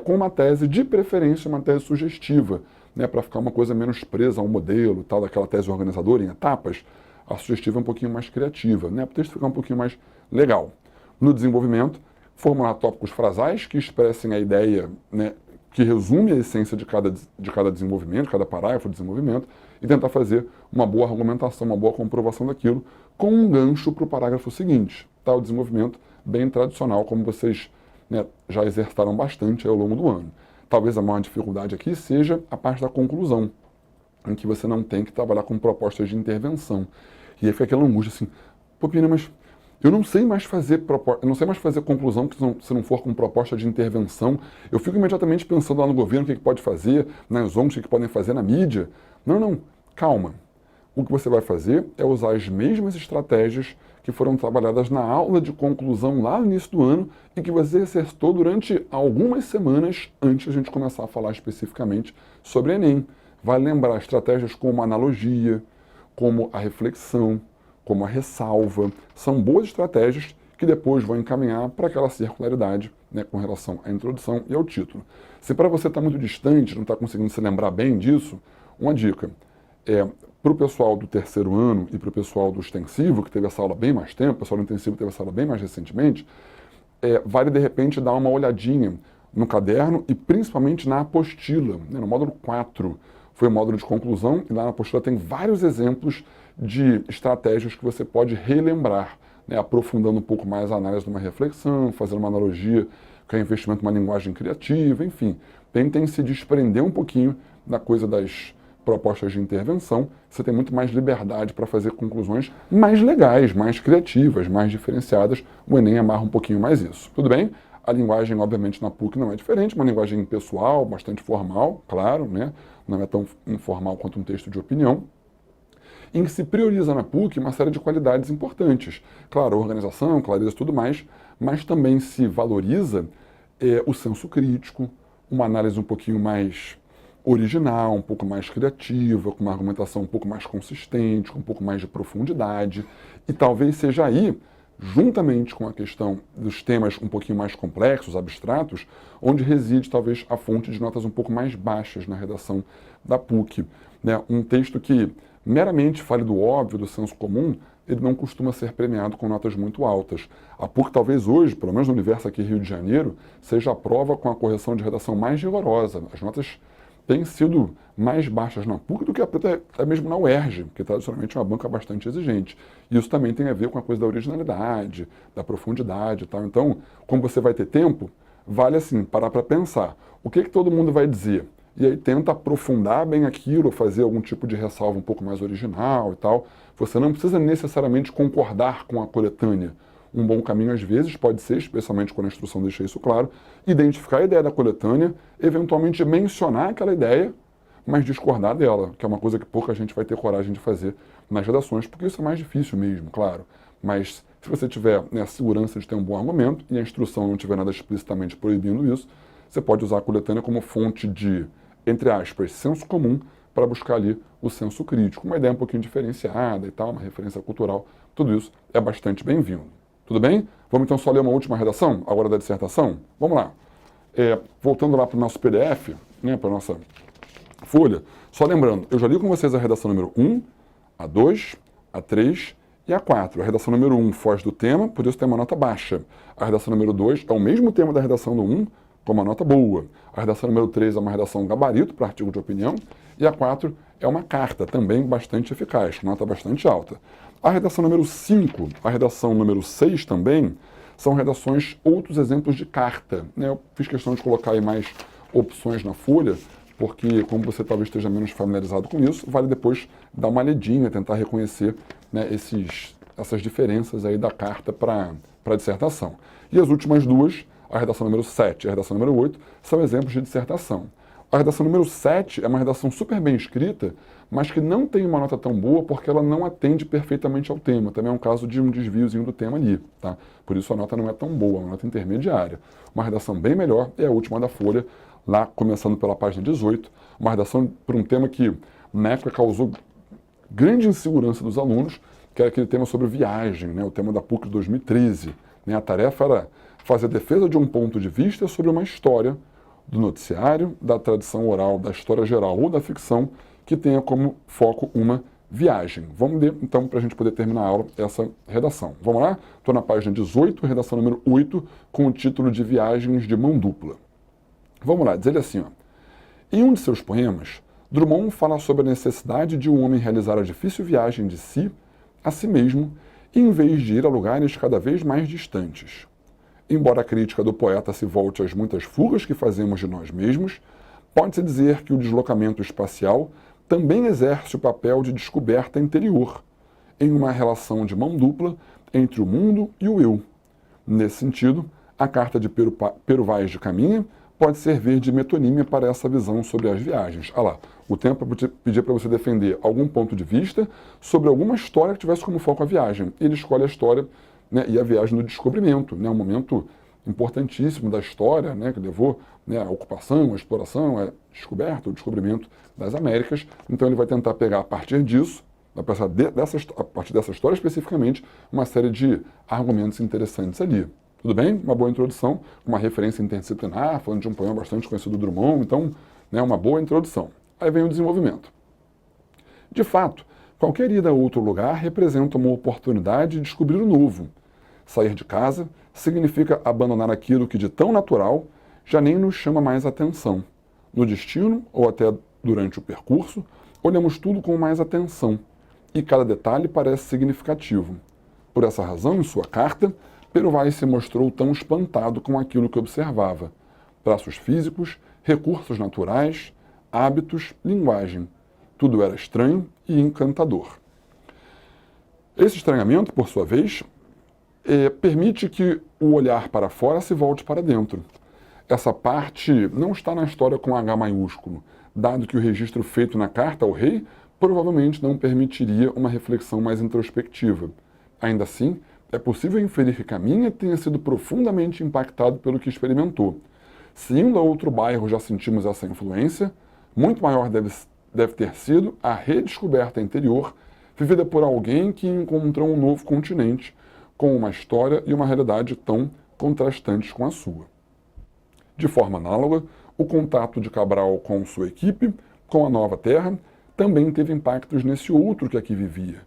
com uma tese, de preferência, uma tese sugestiva, né? Para ficar uma coisa menos presa ao modelo, tal, daquela tese organizadora em etapas. A sugestiva é um pouquinho mais criativa, né? Para o texto ficar um pouquinho mais legal. No desenvolvimento, formular tópicos frasais que expressem a ideia, né, que resume a essência de cada desenvolvimento, cada parágrafo de desenvolvimento, e tentar fazer uma boa argumentação, uma boa comprovação daquilo, com um gancho para o parágrafo seguinte. Tá? O desenvolvimento bem tradicional, como vocês, né, já exercitaram bastante ao longo do ano. Talvez a maior dificuldade aqui seja a parte da conclusão. em que você não tem que trabalhar com propostas de intervenção. E aí fica aquela angústia assim, pô, Pina, mas eu não sei mais fazer eu não sei mais fazer conclusão se não for com proposta de intervenção. Eu fico imediatamente pensando lá no governo o que pode fazer, nas ONGs o que podem fazer na mídia. Não, calma. O que você vai fazer é usar as mesmas estratégias que foram trabalhadas na aula de conclusão lá no início do ano e que você exercitou durante algumas semanas antes de a gente começar a falar especificamente sobre Enem. Vai lembrar estratégias como a analogia, como a reflexão, como a ressalva. São boas estratégias que depois vão encaminhar para aquela circularidade, né, com relação à introdução e ao título. Se para você está muito distante, não está conseguindo se lembrar bem disso, uma dica é para o pessoal do terceiro ano e para o pessoal do extensivo, que teve essa aula bem mais tempo, o pessoal do intensivo teve essa aula bem mais recentemente, vale de repente dar uma olhadinha no caderno e principalmente na apostila, né, no módulo 4. Foi o módulo de conclusão e lá na apostila tem vários exemplos de estratégias que você pode relembrar, né, aprofundando um pouco mais a análise de uma reflexão, fazendo uma analogia com o investimento em uma linguagem criativa, enfim. Tentem se desprender um pouquinho da coisa das propostas de intervenção, você tem muito mais liberdade para fazer conclusões mais legais, mais criativas, mais diferenciadas. O Enem amarra um pouquinho mais isso. Tudo bem? A linguagem, obviamente, na PUC não é diferente, uma linguagem pessoal, bastante formal, claro, né? Não é tão informal quanto um texto de opinião, em que se prioriza na PUC uma série de qualidades importantes. Claro, organização, clareza e tudo mais, mas também se valoriza o senso crítico, uma análise um pouquinho mais original, um pouco mais criativa, com uma argumentação um pouco mais consistente, com um pouco mais de profundidade, e talvez seja aí, juntamente com a questão dos temas um pouquinho mais complexos, abstratos, onde reside talvez a fonte de notas um pouco mais baixas na redação da PUC. Né? Um texto que meramente fale do óbvio, do senso comum, ele não costuma ser premiado com notas muito altas. A PUC talvez hoje, pelo menos no universo aqui Rio de Janeiro, seja a prova com a correção de redação mais rigorosa. As notas têm sido mais baixas na PUC do que até mesmo na UERJ, que tradicionalmente é uma banca bastante exigente. E isso também tem a ver com a coisa da originalidade, da profundidade e tal. Então, como você vai ter tempo, vale assim, parar para pensar. O que todo mundo vai dizer? E aí tenta aprofundar bem aquilo, fazer algum tipo de ressalva um pouco mais original e tal. Você não precisa necessariamente concordar com a coletânea. Um bom caminho, às vezes, pode ser, especialmente quando a instrução deixa isso claro, identificar a ideia da coletânea, eventualmente mencionar aquela ideia, mas discordar dela, que é uma coisa que pouca gente vai ter coragem de fazer nas redações, porque isso é mais difícil mesmo, claro. Mas se você tiver, né, a segurança de ter um bom argumento e a instrução não tiver nada explicitamente proibindo isso, você pode usar a coletânea como fonte de, entre aspas, senso comum, para buscar ali o senso crítico. Uma ideia um pouquinho diferenciada e tal, uma referência cultural, tudo isso é bastante bem-vindo. Tudo bem? Vamos então só ler uma última redação, agora da dissertação? Vamos lá. Voltando lá para o nosso PDF, né, para a nossa folha, só lembrando, eu já li com vocês a redação número 1, a 2, a 3 e a 4. A redação número 1 foge do tema, por isso tem uma nota baixa. A redação número 2 é o mesmo tema da redação do 1, com uma nota boa. A redação número 3 é uma redação gabarito para artigo de opinião. E a 4 é uma carta, também bastante eficaz, nota bastante alta. A redação número 5, a redação número 6 também, são redações, outros exemplos de carta. Né? Eu fiz questão de colocar aí mais opções na folha, porque como você talvez esteja menos familiarizado com isso, vale depois dar uma olhadinha, tentar reconhecer, né, essas diferenças aí da carta para a dissertação. E as últimas duas, a redação número 7 e a redação número 8, são exemplos de dissertação. A redação número 7 é uma redação super bem escrita, mas que não tem uma nota tão boa porque ela não atende perfeitamente ao tema. Também é um caso de um desviozinho do tema ali, tá? Por isso a nota não é tão boa, é uma nota intermediária. Uma redação bem melhor é a última da folha, lá começando pela página 18, uma redação por um tema que na época causou grande insegurança dos alunos, que era aquele tema sobre viagem, né? O tema da PUC de 2013. Né? A tarefa era fazer a defesa de um ponto de vista sobre uma história do noticiário, da tradição oral, da história geral ou da ficção, que tenha como foco uma viagem. Vamos ler, então, para a gente poder terminar a aula, essa redação. Vamos lá? Estou na página 18, redação número 8, com o título de Viagens de Mão Dupla. Vamos lá, diz ele assim, ó. Em um de seus poemas, Drummond fala sobre a necessidade de um homem realizar a difícil viagem de si a si mesmo, em vez de ir a lugares cada vez mais distantes. Embora a crítica do poeta se volte às muitas fugas que fazemos de nós mesmos, pode-se dizer que o deslocamento espacial também exerce o papel de descoberta interior, em uma relação de mão dupla entre o mundo e o eu. Nesse sentido, a carta de Pero Vaz de Caminha pode servir de metonímia para essa visão sobre as viagens. Lá, o tempo pedia para você defender algum ponto de vista sobre alguma história que tivesse como foco a viagem. Ele escolhe a história, né, e a viagem do descobrimento, né, um momento importantíssimo da história, né, que levou, né, à ocupação, à exploração, à descoberta, o descobrimento das Américas. Então ele vai tentar pegar a partir disso, a partir dessa história especificamente, uma série de argumentos interessantes ali. Tudo bem? Uma boa introdução, uma referência interdisciplinar, falando de um poema bastante conhecido do Drummond, então, né, uma boa introdução. Aí vem o desenvolvimento. De fato, qualquer ida a outro lugar representa uma oportunidade de descobrir o novo. Sair de casa significa abandonar aquilo que de tão natural já nem nos chama mais atenção. No destino, ou até durante o percurso, olhamos tudo com mais atenção, e cada detalhe parece significativo. Por essa razão, em sua carta, Pero Vaz se mostrou tão espantado com aquilo que observava. Traços físicos, recursos naturais, hábitos, linguagem. Tudo era estranho e encantador. Esse estranhamento, por sua vez, permite que o olhar para fora se volte para dentro. Essa parte não está na história com H maiúsculo, dado que o registro feito na carta ao rei provavelmente não permitiria uma reflexão mais introspectiva. Ainda assim, é possível inferir que Caminha tenha sido profundamente impactado pelo que experimentou. Se indo a outro bairro já sentimos essa influência, muito maior deve ter sido a redescoberta interior vivida por alguém que encontrou um novo continente, com uma história e uma realidade tão contrastantes com a sua. De forma análoga, o contato de Cabral com sua equipe, com a nova terra, também teve impactos nesse outro que aqui vivia.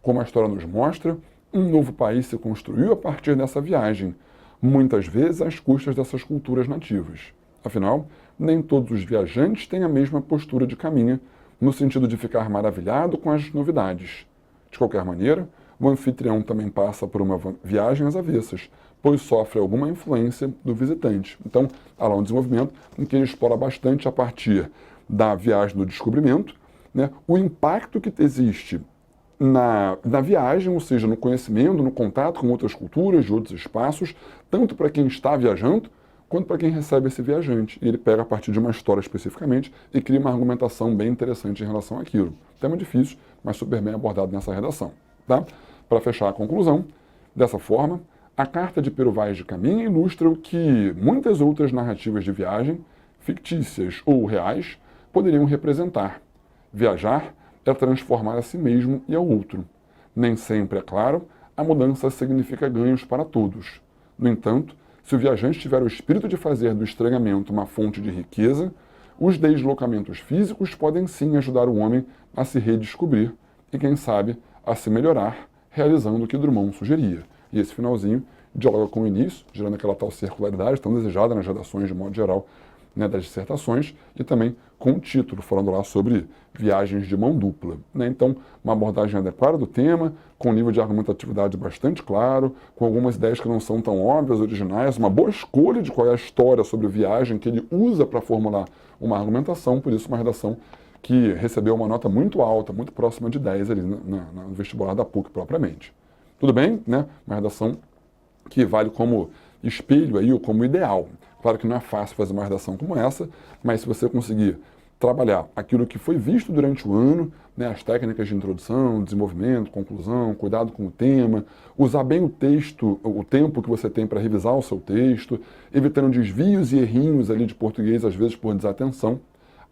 Como a história nos mostra, um novo país se construiu a partir dessa viagem, muitas vezes às custas dessas culturas nativas. Afinal, nem todos os viajantes têm a mesma postura de Caminha, no sentido de ficar maravilhado com as novidades. De qualquer maneira, o anfitrião também passa por uma viagem às avessas, pois sofre alguma influência do visitante. Então, há lá um desenvolvimento em que ele explora bastante a partir da viagem do descobrimento, né, o impacto que existe na viagem, ou seja, no conhecimento, no contato com outras culturas, de outros espaços, tanto para quem está viajando, quanto para quem recebe esse viajante. E ele pega a partir de uma história especificamente e cria uma argumentação bem interessante em relação àquilo. Tema difícil, mas super bem abordado nessa redação. Tá? Para fechar a conclusão, dessa forma, a carta de Pero Vaz de Caminha ilustra o que muitas outras narrativas de viagem, fictícias ou reais, poderiam representar. Viajar é transformar a si mesmo e ao outro. Nem sempre, é claro, a mudança significa ganhos para todos. No entanto, se o viajante tiver o espírito de fazer do estranhamento uma fonte de riqueza, os deslocamentos físicos podem sim ajudar o homem a se redescobrir e, quem sabe, a se melhorar, realizando o que Drummond sugeria. E esse finalzinho dialoga com o início, gerando aquela tal circularidade tão desejada nas redações de modo geral, né, das dissertações, e também com o título, falando lá sobre viagens de mão dupla. Né? Então, uma abordagem adequada do tema, com um nível de argumentatividade bastante claro, com algumas ideias que não são tão óbvias, originais, uma boa escolha de qual é a história sobre viagem que ele usa para formular uma argumentação, por isso uma redação que recebeu uma nota muito alta, muito próxima de 10 ali no vestibular da PUC propriamente. Tudo bem? Né? Uma redação que vale como espelho aí, ou como ideal. Claro que não é fácil fazer uma redação como essa, mas se você conseguir trabalhar aquilo que foi visto durante o ano, né, as técnicas de introdução, desenvolvimento, conclusão, cuidado com o tema, usar bem o texto, o tempo que você tem para revisar o seu texto, evitando desvios e errinhos ali de português, às vezes por desatenção,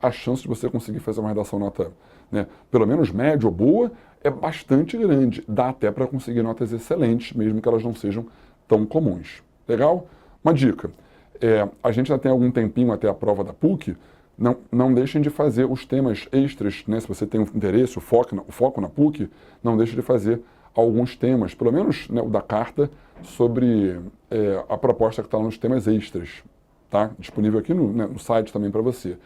a chance de você conseguir fazer uma redação nota, né, pelo menos média ou boa, é bastante grande. Dá até para conseguir notas excelentes, mesmo que elas não sejam tão comuns. Legal? Uma dica. A gente já tem algum tempinho até a prova da PUC, não deixem de fazer os temas extras, né? Se você tem um interesse, o foco na PUC, não deixe de fazer alguns temas, pelo menos, né, o da carta, sobre a proposta que está lá nos temas extras. Tá? Disponível aqui no site também para você.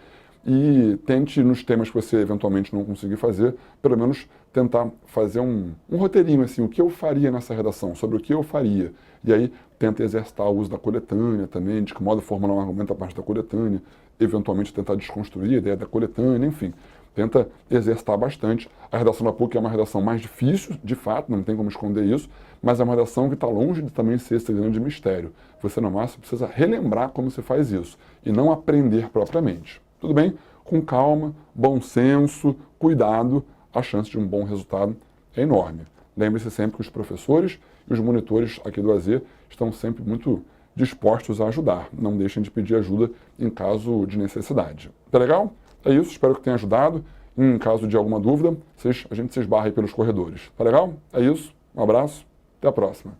E tente, nos temas que você eventualmente não conseguir fazer, pelo menos tentar fazer um roteirinho, assim, o que eu faria nessa redação, sobre o que eu faria. E aí tenta exercitar o uso da coletânea também, de que modo formular um argumento a partir da coletânea, eventualmente tentar desconstruir a ideia da coletânea, enfim. Tenta exercitar bastante. A redação da PUC é uma redação mais difícil, de fato, não tem como esconder isso, mas é uma redação que está longe de também ser esse grande mistério. Você, no máximo, precisa relembrar como se faz isso e não aprender propriamente. Tudo bem? Com calma, bom senso, cuidado, a chance de um bom resultado é enorme. Lembre-se sempre que os professores e os monitores aqui do AZ estão sempre muito dispostos a ajudar. Não deixem de pedir ajuda em caso de necessidade. Tá legal? É isso, espero que tenha ajudado. Em caso de alguma dúvida, a gente se esbarra aí pelos corredores. Tá legal? É isso, um abraço, até a próxima.